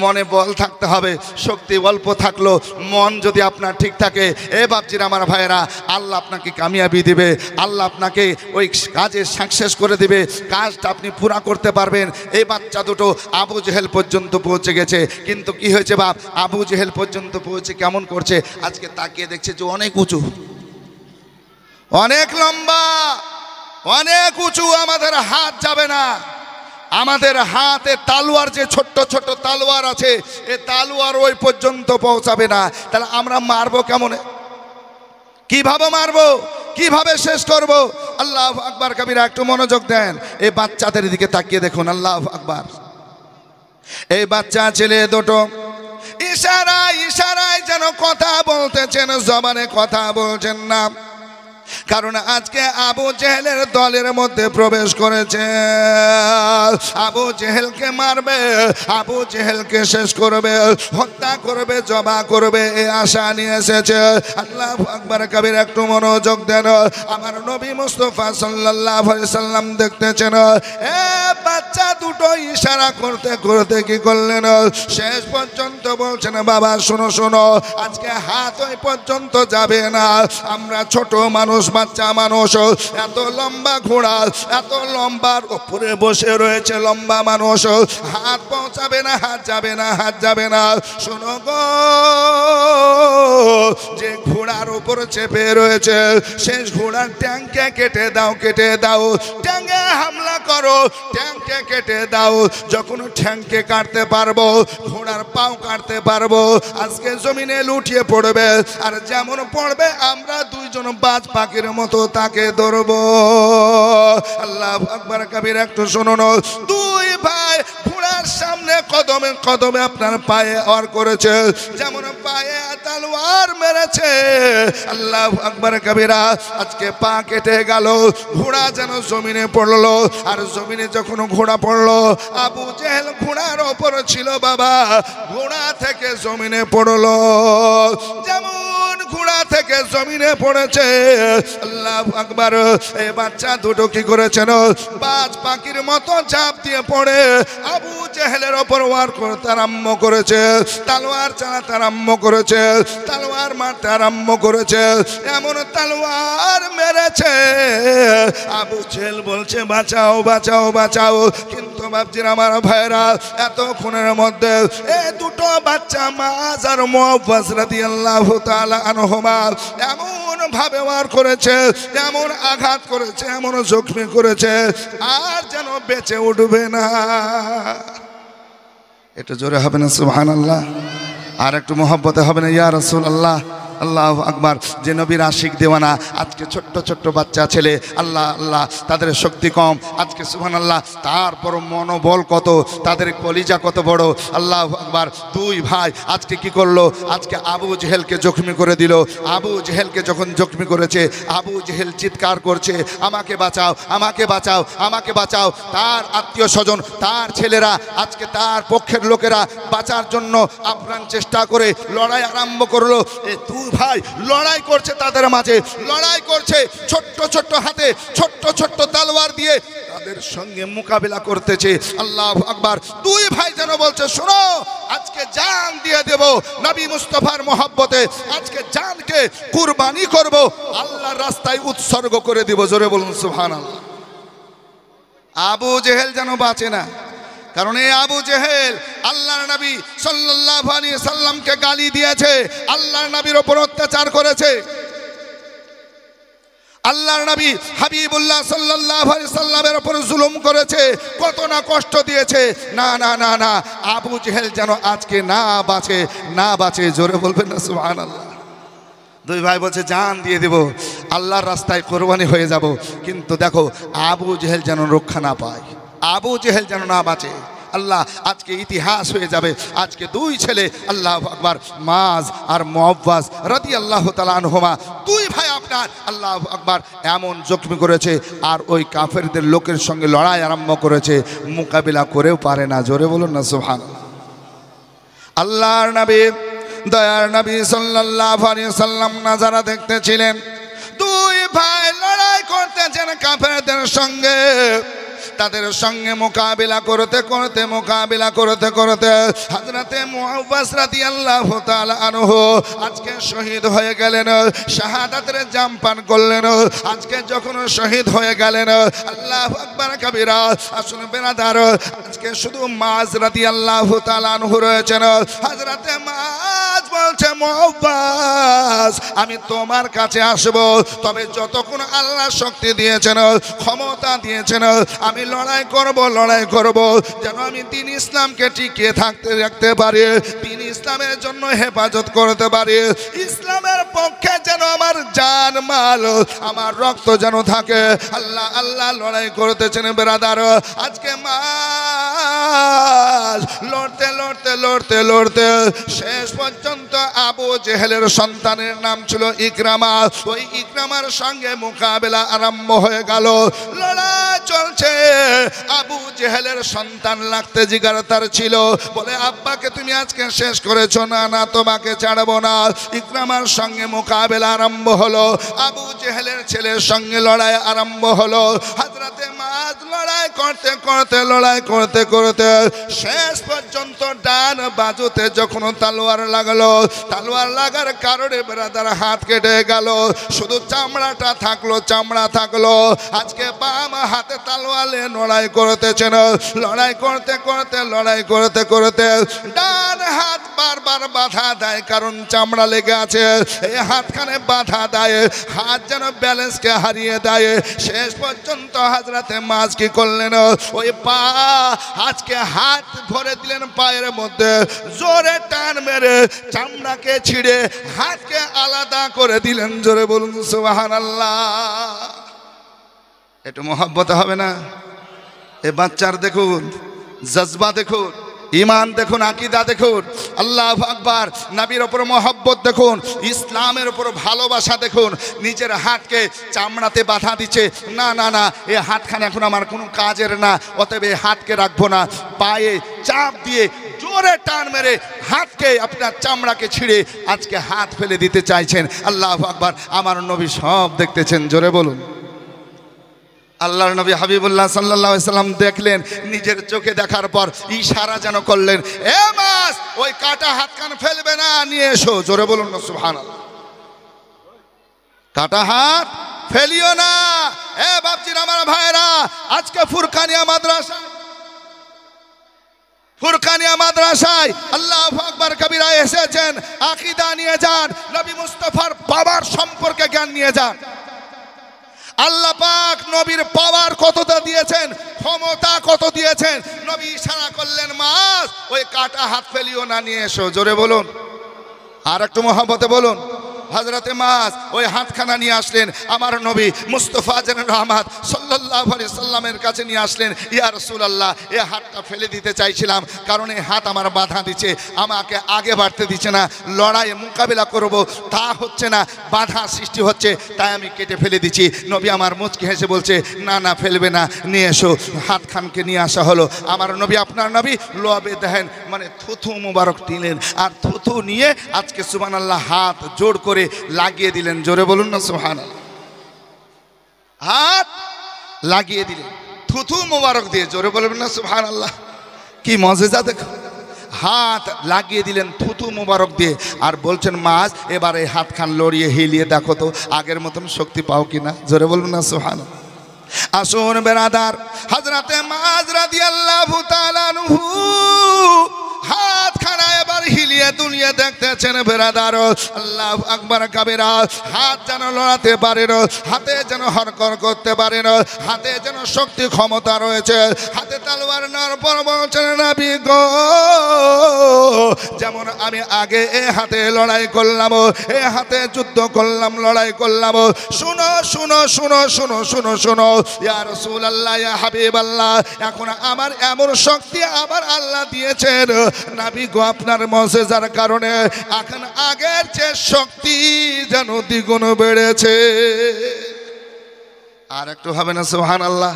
মনে বল থাকতে হবে, শক্তি অল্প থাকলো, মন যদি আপনার ঠিক থাকে, এ বাপজির আমার ভাইয়েরা, আল্লাহ আপনাকে কামিয়াবি দিবে, আল্লাহ আপনাকে ওই কাজে সাকসেস করে দিবে, কাজটা আপনি পুরা করতে পারবেন। এই বাচ্চা দুটো আবু জেহেল পর্যন্ত পৌঁছে গেছে। কিন্তু কি হয়েছে বাপ, আবু জেহেল পর্যন্ত পৌঁছে কেমন করছে, আজকে তাকিয়ে দেখছে যে অনেক উঁচু, অনেক লম্বা, অনেক উঁচু, আমাদের হাত যাবে না। আমাদের হাতে তালোয়ার, যে ছোট্ট ছোট্ট তালোয়ার আছে, এ তালোয়ার ওই পর্যন্ত পৌঁছাবে না। তাহলে আমরা মারবো কেমনে, কিভাবে মারবো, কিভাবে শেষ করব? আল্লাহু আকবার কবিরা। একটু মনোযোগ দেন, এই বাচ্চাদের দিকে তাকিয়ে দেখুন। আল্লাহু আকবার। এই বাচ্চা ছেলে দুটো ইশারায় ইশারায় যেন কথা বলতেছেন, জবানে কথা বলছেন না। কারণ আজকে আবু জেহেলের দলের মধ্যে প্রবেশ করেছে, আবু জেহেলকে মারবে, আবু জেহেলকে শেষ করবে, হত্যা করবে, জবা করবে, এই আশা নিয়ে এসেছে। আল্লাহু আকবার কবির। একটু মনোযোগ দেন, আমার নবী মুস্তাফা সাল্লাল্লাহু আলাইহি সাল্লাম দেখতেছেন, এ বাচ্চা দুটো ইশারা করতে করতে কি করলেন, শেষ পর্যন্ত বলছেন, বাবা শোনো শোনো, আজকে হাত ওই পর্যন্ত যাবে না, আমরা ছোট মানুষ, বাচ্চা মানুষ, এত লম্বা ঘোড়া, এত লম্বার উপরে বসে রয়েছে লম্বা মানুষ, হাত পৌঁছাবে না, হাত যাবে না, হাত যাবে না। শোনো গো, যে ঘোড়ার উপর চেপে রয়েছে, শেষ ঘোড়ার ট্যাঙ্কে কেটে দাও, কেটে দাও, ট্যাঙ্কে হামলা করো, ট্যাঙ্কে কেটে দাও। যখন ট্যাঙ্কে কাটতে পারবো, ঘোড়ার পাও কাটতে পারবো, আজকে জমিনে লুটিয়ে পড়বে, আর যেমন পড়বে আমরা দুইজন বাজ পাখির মতো তাকে ধরবো। আল্লাহু আকবার কবির। একটু শুনুন, দুই ভাই ঘোড়ার সামনে কদমে কদমে আপনার পায়ে ওয়ার করেছে, যেমন পায়ে তলোয়ার মেরেছে। আল্লাহু আকবার কবিরা। আজকে পা কেটে গেল, ঘোড়া যেন জমিনে পড়লো। আর জমিনে যখন ঘোড়া পড়লো, আবু জেহেল ঘোড়ার ওপর ছিল বাবা, ঘোড়া থেকে জমিনে পড়লো। যেমন ঘোড়া থেকে জমিনে পড়েছে, আল্লাহু আকবার, এই বাচ্চা দুটো কি করেছেন, বাজ পাখির মতো ঝাঁপ দিয়ে পড়ে আবু জেহেলের ওপর ওয়ার করতে আরম্ভ করেছে, তলোয়ার চালাতে আরম্ভ করেছে, তলোয়ার মারতে আরম্ভ করেছে। এমন তলোয়ার মেরেছে, আবু জেহেল বলছে বাঁচাও বাঁচাও বাঁচাও। কিন্তু বাপজির আমার ভাইরা, এতক্ষণের মধ্যে এই দুটো বাচ্চা মাজ আর মুআওয়াজ রাদিয়াল্লাহু তাআলা আনহুমা এমন ভাবে ওয়ার করেছে, এমন আঘাত করেছে, এমন জখমি করেছে, আর যেন বেঁচে উঠবে না। একটু জোরে হবে না সুবহানাল্লাহ? আর একটু মহব্বতে হবে না ইয়া রাসূলুল্লাহ? আল্লাহু আকবার। যে নবীর আশিক দেওয়ানা, আজকে ছোট্ট ছোট্ট বাচ্চা ছেলে, আল্লাহ আল্লাহ, তাদের শক্তি কম, আজকে সুবহানাল্লাহ, তারপর মনোবল কত, তাদের কলিজা কত বড়। আল্লাহু আকবার। দুই ভাই আজকে কি করলো, আজকে আবু জেহেলকে জখমি করে দিল। আবু জেহেলকে যখন জখমি করেছে, আবু জেহেল চিৎকার করছে, আমাকে বাঁচাও আমাকে বাঁচাও আমাকে বাঁচাও। তার আত্মীয় স্বজন, তার ছেলেরা, আজকে তার পক্ষের লোকেরা বাঁচার জন্য আপ্রাণ চেষ্টা করে লড়াই আরম্ভ করলো। এই দুই ভাই লড়াই করছে, তাদের মাঝে লড়াই করছে, ছোট্ট ছোট্ট হাতে ছোট্ট ছোট্ট তলোয়ার দিয়ে তাদের সঙ্গে মোকাবিলা করতেছে। আল্লাহু আকবার। দুই ভাই যেন বলছে, শোনো, আজকে জান দিয়ে দেব নবী মুস্তাফার মহব্বতে, আজকে জানকে কুরবানি করব, আল্লাহর রাস্তায় উৎসর্গ করে দিব। জোরে বলুন সুবহানাল্লাহ। আবু জেহেল যেন বাঁচে না, কারণ এই আবু জেহেল আল্লাহর নবী সাল্লাল্লাহু আলাইহি সাল্লামকে গালি দিয়েছে, আল্লাহর নবীর উপর অত্যাচার করেছে, আল্লাহর নবী হাবিবুল্লাহ সাল্লাল্লাহু আলাইহি সাল্লামের উপর জুলুম করেছে, কত না কষ্ট দিয়েছে। না না না না, আবু জেহেল যেন আজকে না বাঁচে, না বাঁচে। জোরে বলবেন না সুবহানাল্লাহ? দুই ভাই বলছে জান দিয়ে দেব, আল্লাহর রাস্তায় কোরবানি হয়ে যাব। কিন্তু দেখো, আবু জেহেল যেন রক্ষা না পায়, আবু জেহেল যেন না বাঁচে। আল্লাহ, আজকে ইতিহাস হয়ে যাবে। আজকে দুই ছেলে, আল্লাহু আকবার, মাজ আর মুআওয়াজ রাদিয়াল্লাহু তাআলা আনহুমা, দুই ভাই আপনার আল্লাহু আকবার এমন জখমি করেছে, আর ওই কাফেরদের লোকের সঙ্গে লড়াই আরম্ভ করেছে, মোকাবিলা করেও পারে না। জোরে বলুন না সুবহানাল্লাহ। আল্লাহর নবী, দয়ার নবী সাল্লাল্লাহু আলাইহি সাল্লাম নাজারা দেখতেছিলেন, দুই ভাই লড়াই করতেছেন কাফেরদের সঙ্গে। তাদের সঙ্গে মোকাবিলা করতে করতে হযরতে মুআওয়াজ রাদিয়াল্লাহু তাআলা আনহু আজকে শহীদ হয়ে গেলেন, শাহাদাতের জাম পান করলেন। আজকে যখন শহীদ হয়ে গেলেন, আল্লাহু আকবার কবিরা। আসুন বেরাদার, আজকে শুধু মাজ রাদিয়াল্লাহু তাআলা আনহু রয়েছেন। হযরতে মাজ বলছে, মুআওয়াজ, আমি তোমার কাছে আসব, তবে যতক্ষণ আল্লাহ শক্তি দিয়েছেন, ক্ষমতা দিয়েছেন, আমি লড়াই করব যেন আমি দ্বীন ইসলামকে টিকিয়ে রাখতে পারি, দ্বীন ইসলামের জন্য হেফাজত করতে পারি, ইসলামের পক্ষে যেন আমার জান মাল, আমার রক্ত যেন থাকে। আল্লাহ আল্লাহ লড়াই করতেছেন বেরাদার। আজকে মাস লড়তে লড়তে লড়তে লড়তে শেষ পর্যন্ত আবু জেহেলের সন্তানের নাম ছিল ইকরামা। ওই ইকরামার সঙ্গে মোকাবেলা আরম্ভ হয়ে গেল, লড়াই চলছে। আবু জেহেলের সন্তান লাগতে জিগার তার ছিল, বলে আব্বাকে তুমি আজকে শেষ করেছো, না না তোমাকে ছাড়বো না। ইকরামার সঙ্গে মোকাবেলা আরম্ভ হলো, আবু জেহেলের ছেলের সঙ্গে লড়াই আরম্ভ হলো। হযরতে মাজ লড়াই করতে করতে শেষ পর্যন্ত ডান বাজুতে যখন তলোয়ার লাগলো, তলোয়ার লাগার কারণে বেরাদার হাত কেটে গেল, শুধু চামড়া থাকলো। আজকে বাম হাতে তলোয়ারে লড়াই করতেছেন, লড়াই করতে করতে ডান হাত বারবার বাধা দেয়, কারণ চামড়া লেগে আছে। এই হাতখানে বাধা দেয়, হাত যেন ব্যালেন্সকে হারিয়ে দেয়। শেষ পর্যন্ত হযরতে মাজ কি করলেন, ওই পা আজকে হাত ভরে দিলেন পায়ের মধ্যে, জোরে টান মেরে চামড়াকে ছিঁড়ে হাতকে আলাদা করে দিলেন। জোরে বলুন সুবহানাল্লাহ। একটু মহব্বত হবে না? এ বাচ্চার দেখুন, জজবা দেখুন, ইমান দেখুন, আকীদা দেখুন, আল্লাহু আকবার, নবীর উপর মহব্বত দেখুন, ইসলামের উপর ভালোবাসা দেখুন। নিজের হাতকে চামড়াতে বাধা দিচ্ছে, না না না, এই হাতখানে এখন আমার কোনো কাজের না, অতএব এই হাতকে রাখবো না। পায়ে চাপ দিয়ে জোরে টান মেরে হাতকে, আপনার চামড়াকে ছিঁড়ে আজকে হাত ফেলে দিতে চাইছেন। আল্লাহু আকবার। আমার নবী সব দেখতেছেন, জোরে বলুন। আল্লাহর নবী হাবিবুল্লাহ সাল্লাল্লাহু আলাইহি সাল্লাম দেখলেন, নিজের চোখে দেখার পর ইশারা যেন করলেন, এ মাস ওই কাটা হাতখান ফেলবে না, নিয়ে এসো। জোরে বলুন না সুবহানাল্লাহ। কাটা হাত ফেলিও না। এ বাপজির আমার ভাইরা, আজকে ফুরকানিয়া মাদ্রাসায় আল্লাহু আকবার কবিরা এসেছেন, আকীদা নিয়ে যান, নবী মুস্তাফার বাবার সম্পর্কে জ্ঞান নিয়ে যান। আল্লাহ পাক নবীর পাওয়ার কতটা দিয়েছেন, ক্ষমতা কত দিয়েছেন। নবী ইশারা করলেন, মাস ওই কাটা হাত ফেলিও না, নিয়ে এসো। জোরে বলুন, আর একটু মহব্বতে বলুন। হযরতে মাস ওই হাতখানা নিয়ে আসলেন, আমার নবী মুস্তাফা জানের রহমত সাল্লাল্লাহু আলাইহি সাল্লামের কাছে নিয়ে আসলেন। ইয়া রাসূলুল্লাহ, এই হাতটা ফেলে দিতে চাইছিলাম, কারণ এই হাত আমার বাধা দিচ্ছে, আমাকে আগে বাড়তে দিচ্ছে না, লড়াই মোকাবিলা করব তা হচ্ছে না, বাধা সৃষ্টি হচ্ছে, তাই আমি কেটে ফেলে দিচ্ছি। নবী আমার মুচকি হেসে বলছে, না না ফেলবে না, নিয়ে এসো। হাতখানকে নিয়ে আসা হলো। আমার নবী, আপনার নবী লোয়াবে দেখেন, মানে থুথু মুবারক নিলেন, আর থুথু নিয়ে আজকে সুবহানাল্লাহ হাত জোড় করে লাগিয়ে দিলেন। জোরে বলুন না সুবহানাল্লাহ। হাত লাগিয়ে দিলেন থুথু মোবারক দিয়ে। জোরে বলবেন না সুবহানাল্লাহ। কি মজেজা দেখো, হাত লাগিয়ে দিলেন থুথু মোবারক দিয়ে, আর বলছেন, মাস এবার এই হাতখান লড়িয়ে হিলিয়ে দেখো তো আগের মতন শক্তি পাও কিনা। জোরে বলবেন না সুবহানাল্লাহ। আসুন বেরাদার, হযরতে মাস রাদিয়াল্লাহু তাআলা আনহু হাতখানা এবার হিলিয়ে তুলিয়ে দেখতেছেন বেরাদার। আল্লাহু আকবার কাবিরা। হাত যেন লড়াতে পারে না, হাতে যেন হরকর করতে পারে না, হাতে যেন শক্তি ক্ষমতা রয়েছে, হাতে তলোয়ার নেওয়ার পর বলছেন, নবী গো, যেমন আমি আগে এ হাতে লড়াই করলাম, এ হাতে যুদ্ধ করলাম, লড়াই করলাম, শুনো শুনো শুনো শুনো শুনো শুনো, ইয়া রাসূলুল্লাহ, ইয়া হাবিবাল্লাহ, এখন আমার এমন শক্তি আবার আল্লাহ দিয়েছেন নবী গো, আপনার মুজিজার কারণে এখন আগের যে শক্তি যেন দ্বিগুণ বেড়েছে। আর একটু হবে না সুবহানাল্লাহ।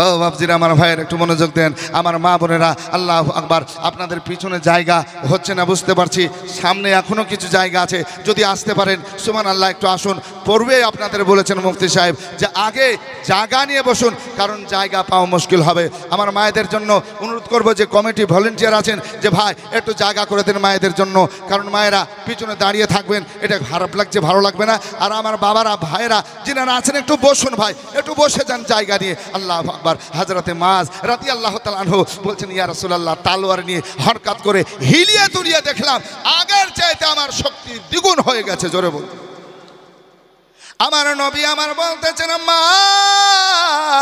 ও বাপজিরা, আমার ভাইয়ের একটু মনোযোগ দেন, আমার মা বোনেরা। আল্লাহু আকবার। আপনাদের পিছনে জায়গা হচ্ছে না বুঝতে পারছি, সামনে এখনো কিছু জায়গা আছে, যদি আসতে পারেন সুবহানাল্লাহ একটু আসুন। পূর্বে আপনাদের বলেছেন মুফতি সাহেব যে আগে জায়গা নিয়ে বসুন, কারণ জায়গা পাওয়া মুশকিল হবে। আমার মায়েদের জন্য অনুরোধ করব যে কমিটি ভলেন্টিয়ার আছেন, যে ভাই একটু জায়গা করে দেন মায়েদের জন্য, কারণ মায়েরা পিছনে দাঁড়িয়ে থাকবেন, এটা খারাপ লাগছে, ভালো লাগবে না। আর আমার বাবারা, ভাইয়েরা যিনারা আছেন, একটু বসুন ভাই, একটু বসে যান জায়গা নিয়ে। আল্লাহু আকবার। হযরতে মাস রাদিয়াল্লাহু তাআলা আনহু বলছেন, ইয়া রাসূলুল্লাহ, তালোয়ার নিয়ে হরকত করে হিলিয়ে তুলিয়ে দেখলাম আগের চাইতে আমার শক্তি দ্বিগুণ হয়ে গেছে। জোরে বল। আমার নবী আমার বলতেছেন, মাস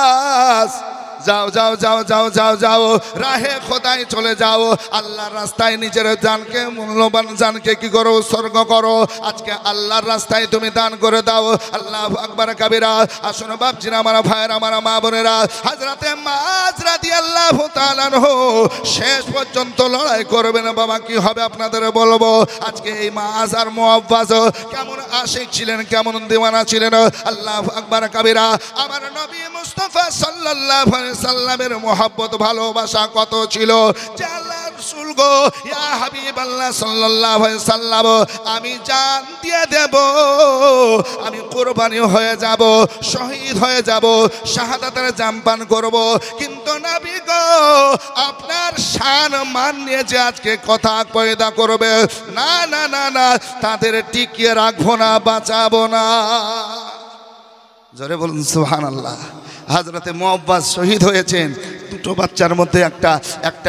যাও যাও যাও যাও যাও যাও, রাহে খোদায় চলে যাও, আল্লাহর রাস্তায় নিজের জানকে, মূল্যবান জানকে কি করো, উৎসর্গ করো। আজকে আল্লাহর রাস্তায় তুমি দান করে দাও। আল্লাহু আকবার কাবীরা। আসুন বাপজিরা, আমার ভাইয়েরা, আমার মা বোনেরা, হযরতে মাস রাদিয়াল্লাহু তাআলা আনহু শেষ পর্যন্ত লড়াই করবেন। বাবা কি হবে আপনাদের বলবো। আজকে এই মাস আর মুআব্বাজ কেমন আশিক ছিলেন, কেমন দিওয়ানা ছিলেন। আল্লাহু আকবার কাবীরা। আমার নবী মুস্তাফা সাল্লাল্লাহু আলাইহি সাল্লামের মহব্বত ভালোবাসা কত ছিল, যে আল্লাহ রাসূল গো, ইয়া হাবিবাল্লাহ সাল্লাল্লাহু আলাইহি সাল্লাম, আমি জান দিয়ে দেব, আমি কুরবানি হয়ে যাব, শহীদ হয়ে যাব, শাহাদাতের জাম পান করব, কিন্তু নবী গো, আপনার শান মান নিয়ে যে আজকে কথা পয়দা করবে, না না না না, তাদের টিকিয়ে রাখবো না, বাঁচাবো না। জোরে বলুন সুবহানাল্লাহ। হযরতে মুআব্বাজ শহীদ হয়েছেন, দুটো বাচ্চার মধ্যে একটা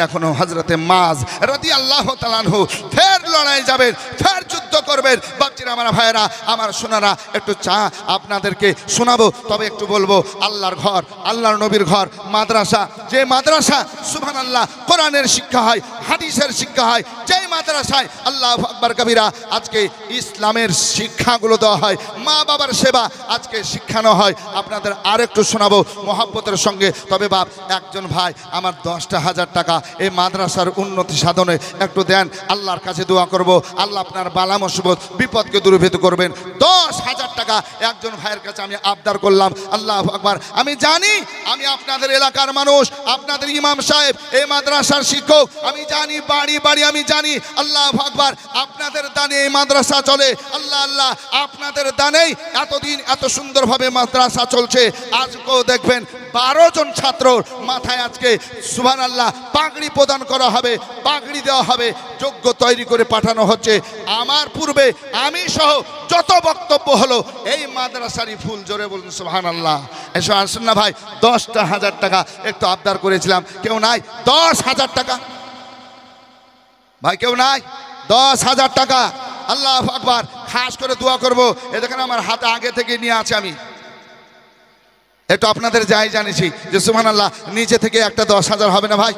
এখনো হযরতে মাস রাদিয়াল্লাহু তাআলা আনহু ফের লড়াই যাবেন, ফের যুদ্ধ করবেন। বাচ্চারা, আমার ভাইয়েরা, আমার সোনারা, একটু চা আপনাদেরকে শোনাবো, তবে একটু বলবো, আল্লাহর ঘর, আল্লাহর নবীর ঘর, মাদ্রাসা, যে মাদ্রাসা সুবহানাল্লাহ কোরআনের শিক্ষা হয়, হাদিসের শিক্ষা হয়, যেই মাদ্রাসায় আল্লাহু আকবার কবিরা আজকে ইসলামের শিক্ষাগুলো দেওয়া হয়, মা বাবার সেবা আজকে শিক্ষানো হয়। আপনাদের আরেকটু শোনাবো মহব্বতের সঙ্গে। তবে বাপ, একজন ভাই আমার 10,000 টাকা এই মাদ্রাসার উন্নতি সাধনে একটু দেন, আল্লাহর কাছে দোয়া করব, আল্লাহ আপনার বালা মুসিবত বিপদকে দূরীভূত করবেন। 10,000 টাকা একজন ভাইয়ের কাছে আমি আবদার করলাম। আল্লাহু আকবার। আমি জানি আমি আপনাদের এলাকার মানুষ, আপনাদের ইমাম সাহেব, এই মাদ্রাসার শিক্ষক, আমি জানি বাড়ি বাড়ি, আমি জানি আল্লাহু আকবার আপনাদের দানে এই মাদ্রাসা চলে। আল্লাহ আল্লাহ, আপনাদের দানেই এতদিন এত সুন্দরভাবে মাদ্রাসা চলছে। আজকেও দেখবেন 12 জন ছাত্রর মাথায় আজকে সুবহানাল্লাহ পাগড়ি প্রদান করা হবে, পাগড়ি দেওয়া হবে, যোগ্য তৈরি করে পাঠানো হচ্ছে। আমার পূর্বে আমি সহ যত বক্তব্য হলো এই মাদ্রাসারই ফুল। জোরে বলুন সুবহানাল্লাহ। এসো আসুন না ভাই, 10,000 টাকা একটু আবদার করেছিলাম। কেউ নাই? 10,000 টাকা ভাই, কেউ নাই? 10,000 টাকা। আল্লাহু আকবার। খাস করে দোয়া করব। এ দেখেন আমার হাতে আগে থেকে নিয়ে আছে, আমি একটু আপনাদের যাই জানিছি যে সুবহানাল্লাহ নিচে থেকে একটা 10,000 হবে না ভাই?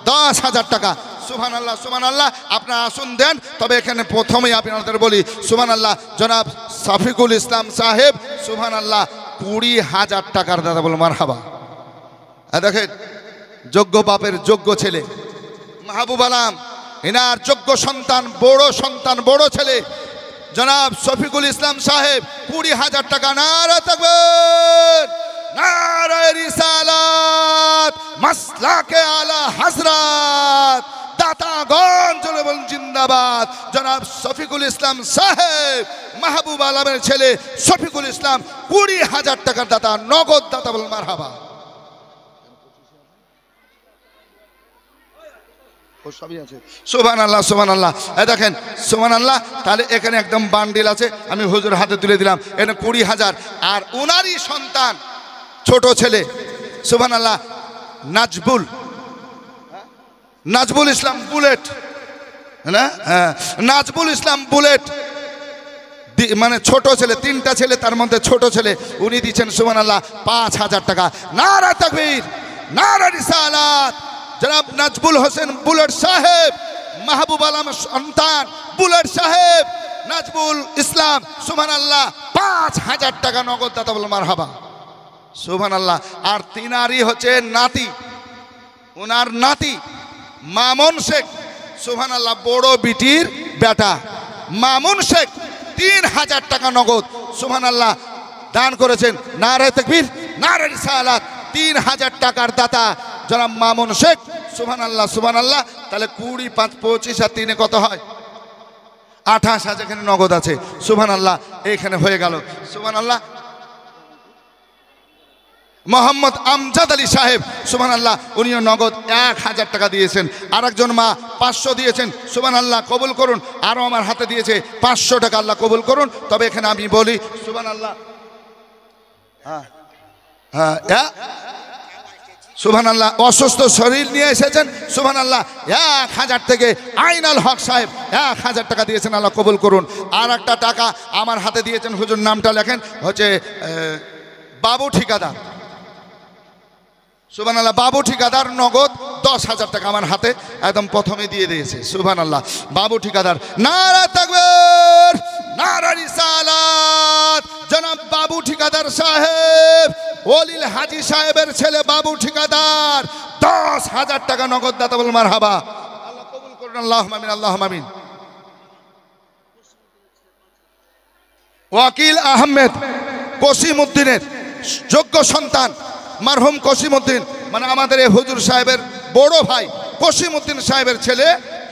10,000 টাকা। সুবহানাল্লাহ সুবহানাল্লাহ। আপনারা আসুন দেন। তবে এখানে প্রথমেই আপনাদের বলি সুবহানাল্লাহ জনাব শফিকুল ইসলাম সাহেব সুবহানাল্লাহ 20,000 টাকার দাদা, বলো মারহাবা। দেখেন যোগ্য বাপের যোগ্য ছেলে মাহবুব আলম, এনার যোগ্য সন্তান, বড় ছেলে জনাব শফিকুল ইসলাম সাহেব 20,000 টাকা। নারে তাকবীর, নারে রিসালাত, মাসলাকে আলা হযরত, দাতাগঞ্জ বলুন জিন্দাবাদ। জনাব শফিকুল ইসলাম সাহেব মাহবুব আলমের ছেলে শফিকুল ইসলাম 20,000 টাকার দাতা, নগদ দাতা, বলুন মারহাবা। সুবহানাল্লাহ সুবহানাল্লাহ। দেখেন সুবহানাল্লাহ। তাহলে এখানে একদম বান্ডিল আছে, আমি হুজুর হাতে তুলে দিলাম। এটা 20,000। আর ওনারই সন্তান ছোট ছেলে সুবহানাল্লাহ নাজবুল ইসলাম বুলেট, না নাজবুল ইসলাম বুলেট, মানে ছোট ছেলে, 3টা ছেলে, তার মধ্যে ছোট ছেলে, উনি দিচ্ছেন সুবহানাল্লাহ 5,000 টাকা। নারে তাকবীর, নারে রিসালাত। জনাব নাজবুল হোসেন বুলেট সাহেব মাহবুব আলম সন্তান বুলেট সাহেব নাজবুল ইসলাম সুবহানাল্লাহ 5,000 টাকা নগদ দাতা, বল মারহাবা। সুবহানাল্লাহ। আর তিনারই হচ্ছে নাতি, ওনার নাতি মামুন শেখ সুবহানাল্লাহ, বড় বিটির বেটা মামুন শেখ 3,000 টাকা নগদ সুবহানাল্লাহ দান করেছেন। নারে তাকবীর, নারে রিসালাত। 3,000 টাকার দাতা জনাব মামুন শেখ সুবহানাল্লাহ সুবহানাল্লাহ। তাহলে 20, 5, 25 আর 3 কত হয়? 28,000 এখানে নগদ আছে সুবহানাল্লাহ। এখানে হয়ে গেল সুবহানাল্লাহ। মোহাম্মদ আমজাদ আলী সাহেব সুবহানাল্লাহ, উনিও নগদ 1,000 টাকা দিয়েছেন। আরেকজন মা 500 দিয়েছেন সুবহানাল্লাহ, কবুল করুন। আরও আমার হাতে দিয়েছে 500 টাকা, আল্লাহ কবুল করুন। তবে এখানে আমি বলি সুবহানাল্লাহ, সুবহানাল্লাহ অসুস্থ শরীর নিয়ে এসেছেন সুবহানাল্লাহ। 1,000 থেকে আইনাল হক সাহেব 1,000 টাকা দিয়েছেন, আল্লাহ কবুল করুন। আর একটা টাকা আমার হাতে দিয়েছেন, হুজুর নামটা লেখেন, হচ্ছে বাবু ঠিকাদার সুবহানাল্লাহ। বাবু ঠিকাদার নগদ 10,000 টাকা আমার হাতে একদম প্রথমে দিয়ে দিয়েছে সুবহানাল্লাহ। বাবু ঠিকাদার। নারে তাকবীর, নারে রিসালাত। জনাব বাবু ঠিকাদার সাহেব ওলিল হাজি সাহেবের ছেলে বাবু ঠিকাদার 10,000 টাকা নগদ দাতা, বল মারহাবা। আল্লাহ কবুল করুন, আল্লাহুম্মা আমিন, আল্লাহুম্মা আমিন। ওয়াকিল আহমেদ কসিমউদ্দিনের যোগ্য সন্তান মারহুম কসিমউদ্দিন, মানে আমাদের এই হুজুর সাহেবের বড় ভাই কসিমউদ্দিন সাহেবের ছেলে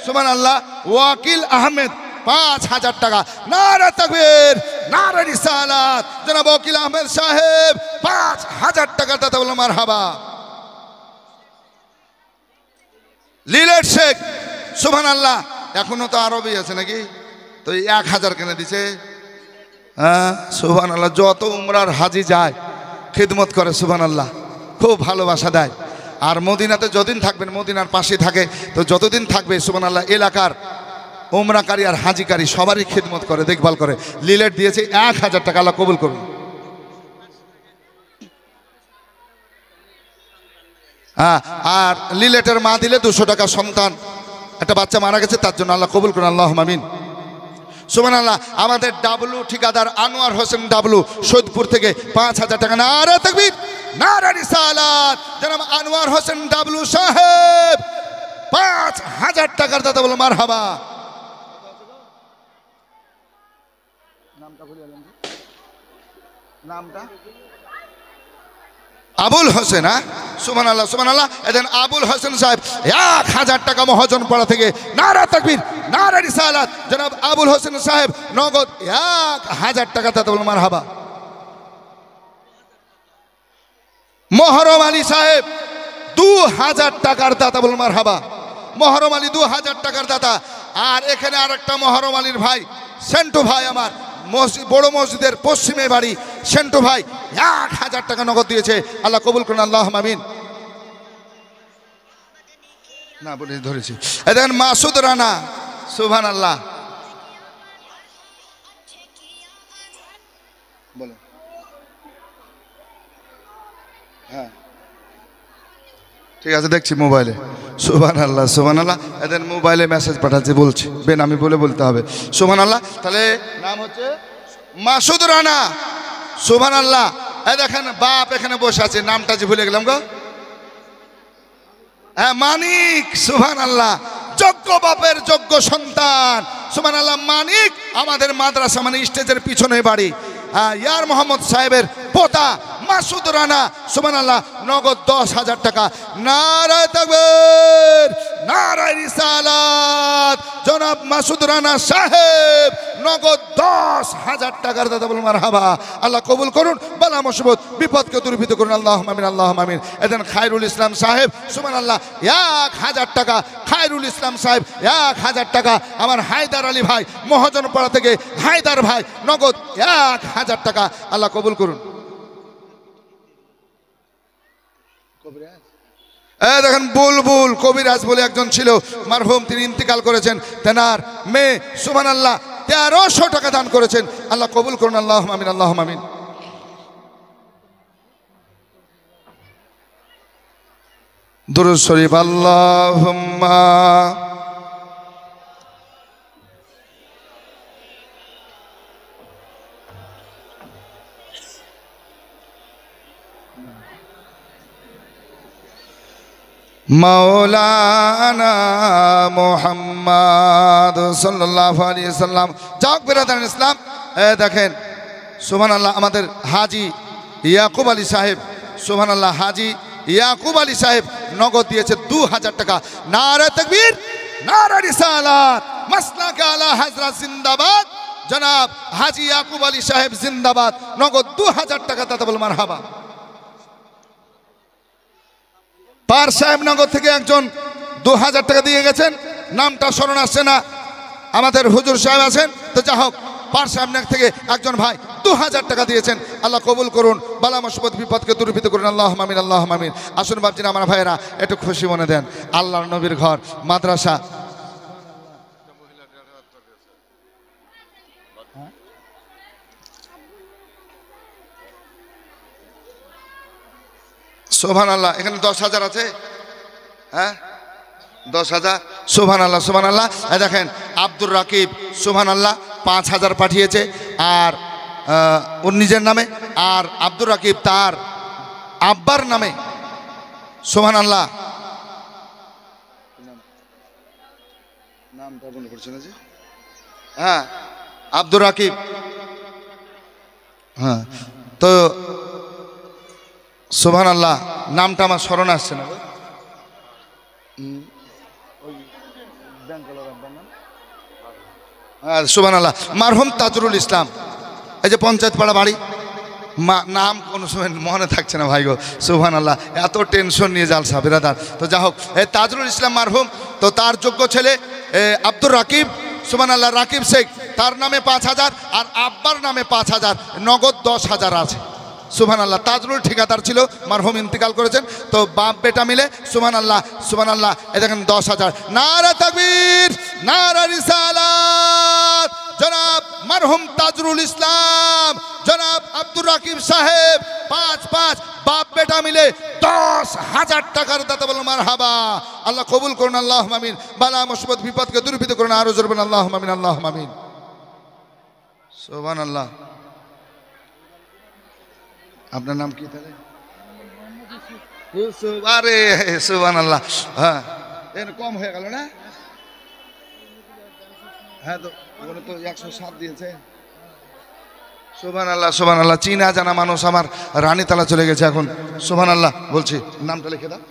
সুবহানাল্লাহ ওয়াকিল আহমেদ 5,000 টাকা। নারে তাকবীর, নারে রিসালাত। জনাব ওয়াকিল আহমেদ সাহেব 5,000 টাকা দাতা, বল মারহাবা। লিলেট শেখ সুবহানাল্লাহ, এখনো তো আরবই আছে নাকি, তো 1,000 কেন দিছে? হ্যাঁ সুবহানাল্লাহ। যত উমরার হাজি যায় খিদমত করে সুবহানাল্লাহ, খুব ভালোবাসা দেয়। আর মদিনাতে যতদিন থাকবেন, মদিনার পাশে থাকে, তো যতদিন থাকবে সুবহানাল্লাহ এলাকার উমরাকারী আর হাজিকারী সবারই খিদমত করে, দেখভাল করে। লিলেট দিয়েছে 1,000 টাকা, আল্লাহ কবুল করুন। হ্যাঁ, আর লিলেটের মা দিলে 200 টাকা, সন্তান একটা বাচ্চা মারা গেছে, তার জন্য আল্লাহ কবুল করুন, আল্লাহুম্মা আমিন। সুবহানাল্লাহ। আমাদের ডাবলু ঠিকাদার আনোয়ার হোসেন ডাবলু সৈয়দপুর থেকে 5000 টাকা। নারে তাকবীর, নারে রিসালাত। জনাব আনোয়ার হোসেন ডাবলু সাহেব 5000 টাকার দাতা, বলো মারহাবা। নামটা ভুলে গেলাম, নামটা আবুল হোসেন। হ্যাঁ, সুবহানাল্লাহ সুবহানাল্লাহ। এদেন আবুল হোসেন সাহেব 1000 টাকা মহাজন পাড়া থেকে। নারে তাকবীর, নারে রিসালাত। জনাব আবুল হোসেন সাহেব নগদ 1000 টাকা দাতা, বলো মারহাবা। মহরম আলী সাহেব 2000 টাকার দাতা, বলুন মারহাবা। মহরম আলী 2000 টাকার দাতা। আর এখানে আরেকটা মহরম আলীর ভাই সেন্টু ভাই, আমার মসজিদ, বড় মসজিদের পশ্চিমে বাড়ি, সেন্টু ভাই 1000 টাকা নগদ দিয়েছে। আল্লাহ কবুল করুন, আল্লাহুম্মা আমিন। না বলে ধরেছি। এদেন মাসুদ রানা, সুবহানাল্লাহ। বলে হ্যাঁ ঠিক আছে, দেখছি মোবাইলে। সুবহানাল্লাহ সুবহানাল্লাহ। এদের মোবাইলে মেসেজ পাঠাচ্ছে, বলছি বেন আমি বলতে হবে। সুবহানাল্লাহ। তাহলে নাম হচ্ছে মাসুদ রানা। সুবহানাল্লাহ। এই দেখেন বাপ এখানে বসে আছে, নামটা যে ভুলে গেলাম গো। হ্যাঁ, মানিক। সুবহানাল্লাহ। যোগ্য বাপের যোগ্য সন্তান। সুবহানাল্লাহ। মানিক আমাদের মাদ্রাসা মানে স্টেজের পিছনে বাড়ি। ইয়ার মোহাম্মদ সাহেবের পোতা মাসুদ রানা, সুবহানাল্লাহ, নগদ 10,000 টাকা। নারে তাকবীর, নারে রিসালাত। জনাব মাসুদ রানা সাহেব নগদ 10,000 টাকার দাদা, বলুন মারহাবা। আল্লাহ কবুল করুন, বালা মুসিবত বিপদকে দূরীভূত করুন, আল্লাহুম্মা আমিন, আল্লাহুম্মা আমিন। এদেন খায়রুল ইসলাম সাহেব, সুবহানাল্লাহ, 1000 টাকা। খায়রুল ইসলাম সাহেব 1000 টাকা। আমার হায়দার আলী ভাই মহাজনপাড়া থেকে, হায়দার ভাই নগদ 1000 টাকা। আল্লাহ কবুল করুন। দেখেন বুলবুল কবিরাজ বলে একজন ছিল মারহুম, তিনি ইন্তিকাল করেছেন। তেনার মেয়ে সুবহানাল্লাহ 1300 টাকা দান করেছেন। আল্লাহ কবুল করুন, আল্লাহুম্মা আমিন, আল্লাহুম্মা আমিন। দুরূদ শরীফ। আল্লাহুম্মা মাওলানা মুহাম্মদ সাল্লাল্লাহু আলাইহি ওয়াসাল্লাম। যাক বিরাদার ইসলাম, দেখেন সুবহানাল্লাহ, আমাদের হাজি ইয়াকুব আলী সাহেব, সুবহানাল্লাহ, হাজি ইয়াকুব আলী সাহেব নগদ দিয়েছে 2000 টাকা। নারে তাকবীর, নারে রিসালাত। মাসলাক আলা হযরত জিন্দাবাদ। জনাব হাজি ইয়াকুব আলী সাহেব জিন্দাবাদ, নগদ 2000 টাকা দাতা, বল মারহাবা। পার সাহেব নগর থেকে একজন 2000 টাকা দিয়ে গেছেন, নামটা স্মরণ আসছে না, আমাদের হুজুর সাহেব আছেন, তো যা হোক পার সাহেব থেকে একজন ভাই 2000 টাকা দিয়েছেন। আল্লাহ কবুল করুন, বালা মুসিবত বিপদকে দূরীভূত করুন, আল্লাহুম্মা আমিন, আল্লাহুম্মা আমিন। আসুন বাপজিরা, আমার ভাইয়েরা, একটু খুশি মনে দেন। আল্লাহর নবীর ঘর, মাদ্রাসা। সুবহানাল্লাহ। এখানে 10,000 আছে। হ্যাঁ, 10,000। সুবহানাল্লাহ সুবহানাল্লাহ। দেখেন আব্দুর রাকিব, সুবহানাল্লাহ, 5000 পাঠিয়েছে, আর ওর নিজের নামে, আর আব্দুর রাকিব তার আব্বার নামে। সুবহানাল্লাহ। নামটা মনে পড়ছে না যে। হ্যাঁ, আব্দুর রাকিব। হ্যাঁ, তো সুবহানাল্লাহ, নামটা আমার স্মরণ আসছে না। হ্যাঁ, সুবহানাল্লাহ। মারহুম তাজরুল ইসলাম, এই যে পঞ্চায়েত পাড়া বাড়ি, নাম কোনো সময় মনে থাকছে না ভাই গো। সুবহানাল্লাহ, এত টেনশন নিয়ে জালসা বিরাদার। তো যা হোক, তাজরুল ইসলাম মারহুম, তো তার যোগ্য ছেলে আব্দুর রাকিব, সুবহানাল্লাহ, রাকিব শেখ, তার নামে 5000, আর আব্বার নামে 5000, নগদ 10,000 আছে। সুবহানাল্লাহ। তাজরুল ঠিকাদার ছিল, মারহুম ইন্তিকাল করেছেন, তো বাপ বেটা মিলে সুবহানাল্লাহ সুবহানাল্লাহ। এই দেখেন 10,000। নারে তাকবীর, নারে রিসালাত। জনাব मरहुम ताजरुल इस्लाम जनाब अब्दुल राकीब साहेब 5 बाप बेटा मिले 10,000 টাকার দাতা বলো মারহাবা। আল্লাহ কবুল করুন, আল্লাহুম্মা আমিন। বালা মুসিবত বিপদকে দূরীভূত করুন, আরো জোরে বলুন আল্লাহুম্মা আমিন, আল্লাহুম্মা আমিন। সুবহানাল্লাহ। আপনার নাম কি তাহলে? ইউসুফ। আরে সুবহানাল্লাহ। হ্যাঁ এর কম হয়ে গেল না? হ্যাঁ তো ওখানে তো 107 দিয়েছে। সুবহানাল্লাহ সুবহানাল্লাহ। চীনা জানা মানুষ আমার রানীতলা চলে গেছে এখন। সুবহানাল্লাহ বলছি, নামটা লিখে দাও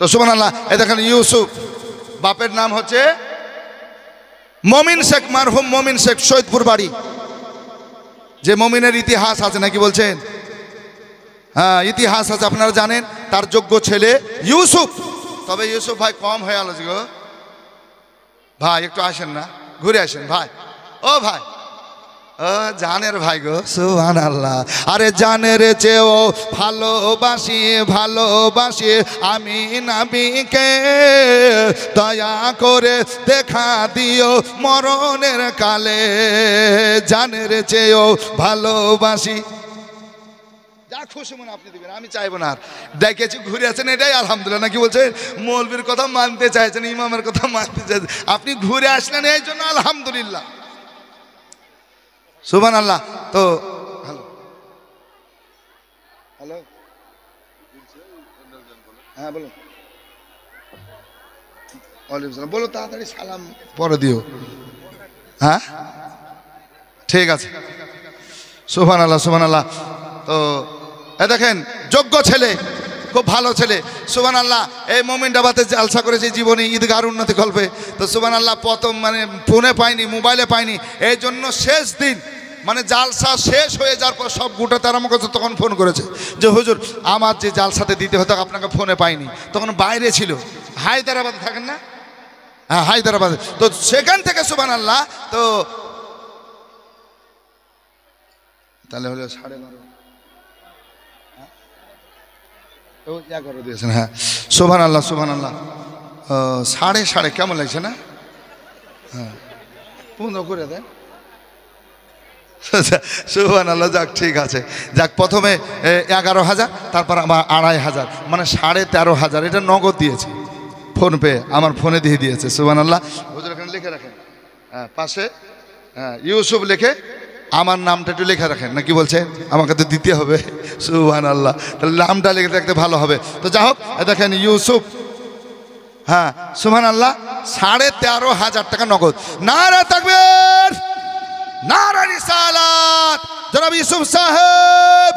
তো। সুবহানাল্লাহ। এই দেখেন ইউসুফ, বাপের নাম হচ্ছে মমিন শেখ, মারহুম মমিন শেখ, সৈয়দপুর বাড়ি। যে মমিনের ইতিহাস আছে নাকি বলছেন? হ্যাঁ ইতিহাস আছে, আপনারা জানেন। তার যোগ্য ছেলে ইউসুফ। তবে ইউসুফ ভাই কম হয়ে গেল গো ভাই, একটু আসেন না, ঘুরে আসেন ভাই। ও ভাই, ও জানের ভাই গো। সুবহানাল্লাহ। আরে জানের চেয়েও ভালোবাসি ভালোবাসি আমি নবীকে, দয়া করে দেখা দিও মরণের কালে। জানের চেয়েও ভালোবাসি, যা খুশি মনে আপনি দিবেন, আমি চাইবো না। আর ডেকেছি ঘুরে আছেন, এটাই আলহামদুলিল্লাহ। নাকি বলছে মৌলবীর কথা মানতে চাইছেন, ইমামের কথা মানতে চাইছেন, আপনি ঘুরে আসলেন, এই জন্য আলহামদুলিল্লাহ। সুবহানাল্লাহ। তো হ্যালো হ্যালো, হ্যাঁ বলো। ওয়ালাইকুম সালাম। বলো তাড়াতাড়ি, সালাম পরে দিও। হ্যাঁ ঠিক আছে। সুবহানাল্লাহ সুবহানাল্লাহ। তো দেখেন যোগ্য ছেলে, খুব ভালো ছেলে। সুবহানাল্লাহ। এই মোমিনডাবাতে জালসা করেছে জীবনে ঈদগার উন্নতি গল্পে। তো সুবহানাল্লাহ প্রথম মানে ফোনে পাইনি, মোবাইলে পাইনি, এই জন্য শেষ দিন মানে জালসা শেষ হয়ে যাওয়ার পর সব গোটা তারা আমাকে তখন ফোন করেছে যে হুজুর আমার যে জালসাতে দিতে হতো আপনাকে ফোনে পাইনি। তখন বাইরে ছিল, হায়দ্রাবাদে থাকেন না? হ্যাঁ হায়দ্রাবাদে। তো সেখান থেকে সুবহানাল্লাহ। তো তাহলে হলো 12:30, 11 দিয়েছেন। হ্যাঁ সুবহানাল্লাহ সুবহানাল্লাহ। সাড়ে কেমন লাগছে না? হ্যাঁ 15 করে দেন। সুবহানাল্লাহ। যাক ঠিক আছে, যাক প্রথমে 11,000, তারপর আমার 2,500, মানে 13,500 এটা নগদ দিয়েছে, ফোনপে আমার ফোনে দিয়ে দিয়েছে। সুবহানাল্লাহ। হুজুর এখানে লিখে রাখেন, হ্যাঁ পাশে ইউসুফ লিখে আমার নামটা একটু লিখে রাখেন। নাকি বলছে আমাকে তো দিতে হবে। সুবহানাল্লাহ। তাহলে নামটা লিখে রাখতে ভালো হবে। তো যা হোক দেখেন ইউসুফ, হ্যাঁ সুবহানাল্লাহ, 13,500 টাকা নগদ। নারা তাকবীর, নারা রিসালাত। জনাব ইউসুফ সাহেব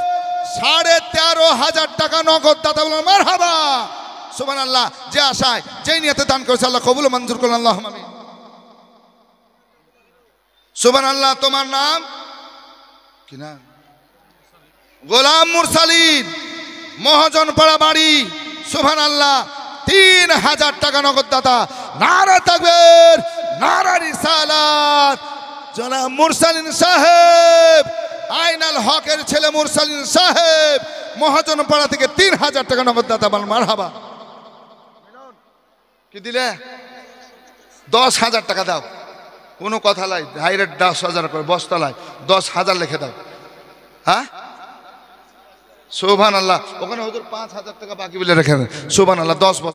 13,500 টাকা নগদ দাতা বলুন মারহাবা। সুবহানাল্লাহ। যে আশায় যেই নিয়তে দান করেছে আল্লাহ কবুল ও মঞ্জুর করুন, আল্লাহুম্মা আমিন। সুবহানাল্লাহ। তোমার নাম কি? নাম গোলাম মুরসালিন, মহাজনপাড়া বাড়ি। সুবহানাল্লাহ। 3,000 টাকা নগদ দাতা। নারা তাকবীর, নারা রিসালাত। জনাব মুরসালিন সাহেব, আইনাল হকের ছেলে মুরসালিন সাহেব, মহাজনপাড়া থেকে 3,000 টাকা নগদ দাতা বল মারহাবা। কি দিলে? 10,000 টাকা দাও, কোনো কথা নাই, ডাইরেক্ট 10,000 করে বস্তালায় 10,000 লিখে দাও। হ্যাঁ সুবহানাল্লাহ। ওখানে হুজুর 5,000 টাকা বাকি বলে রেখে। সুবহানাল্লাহ। 10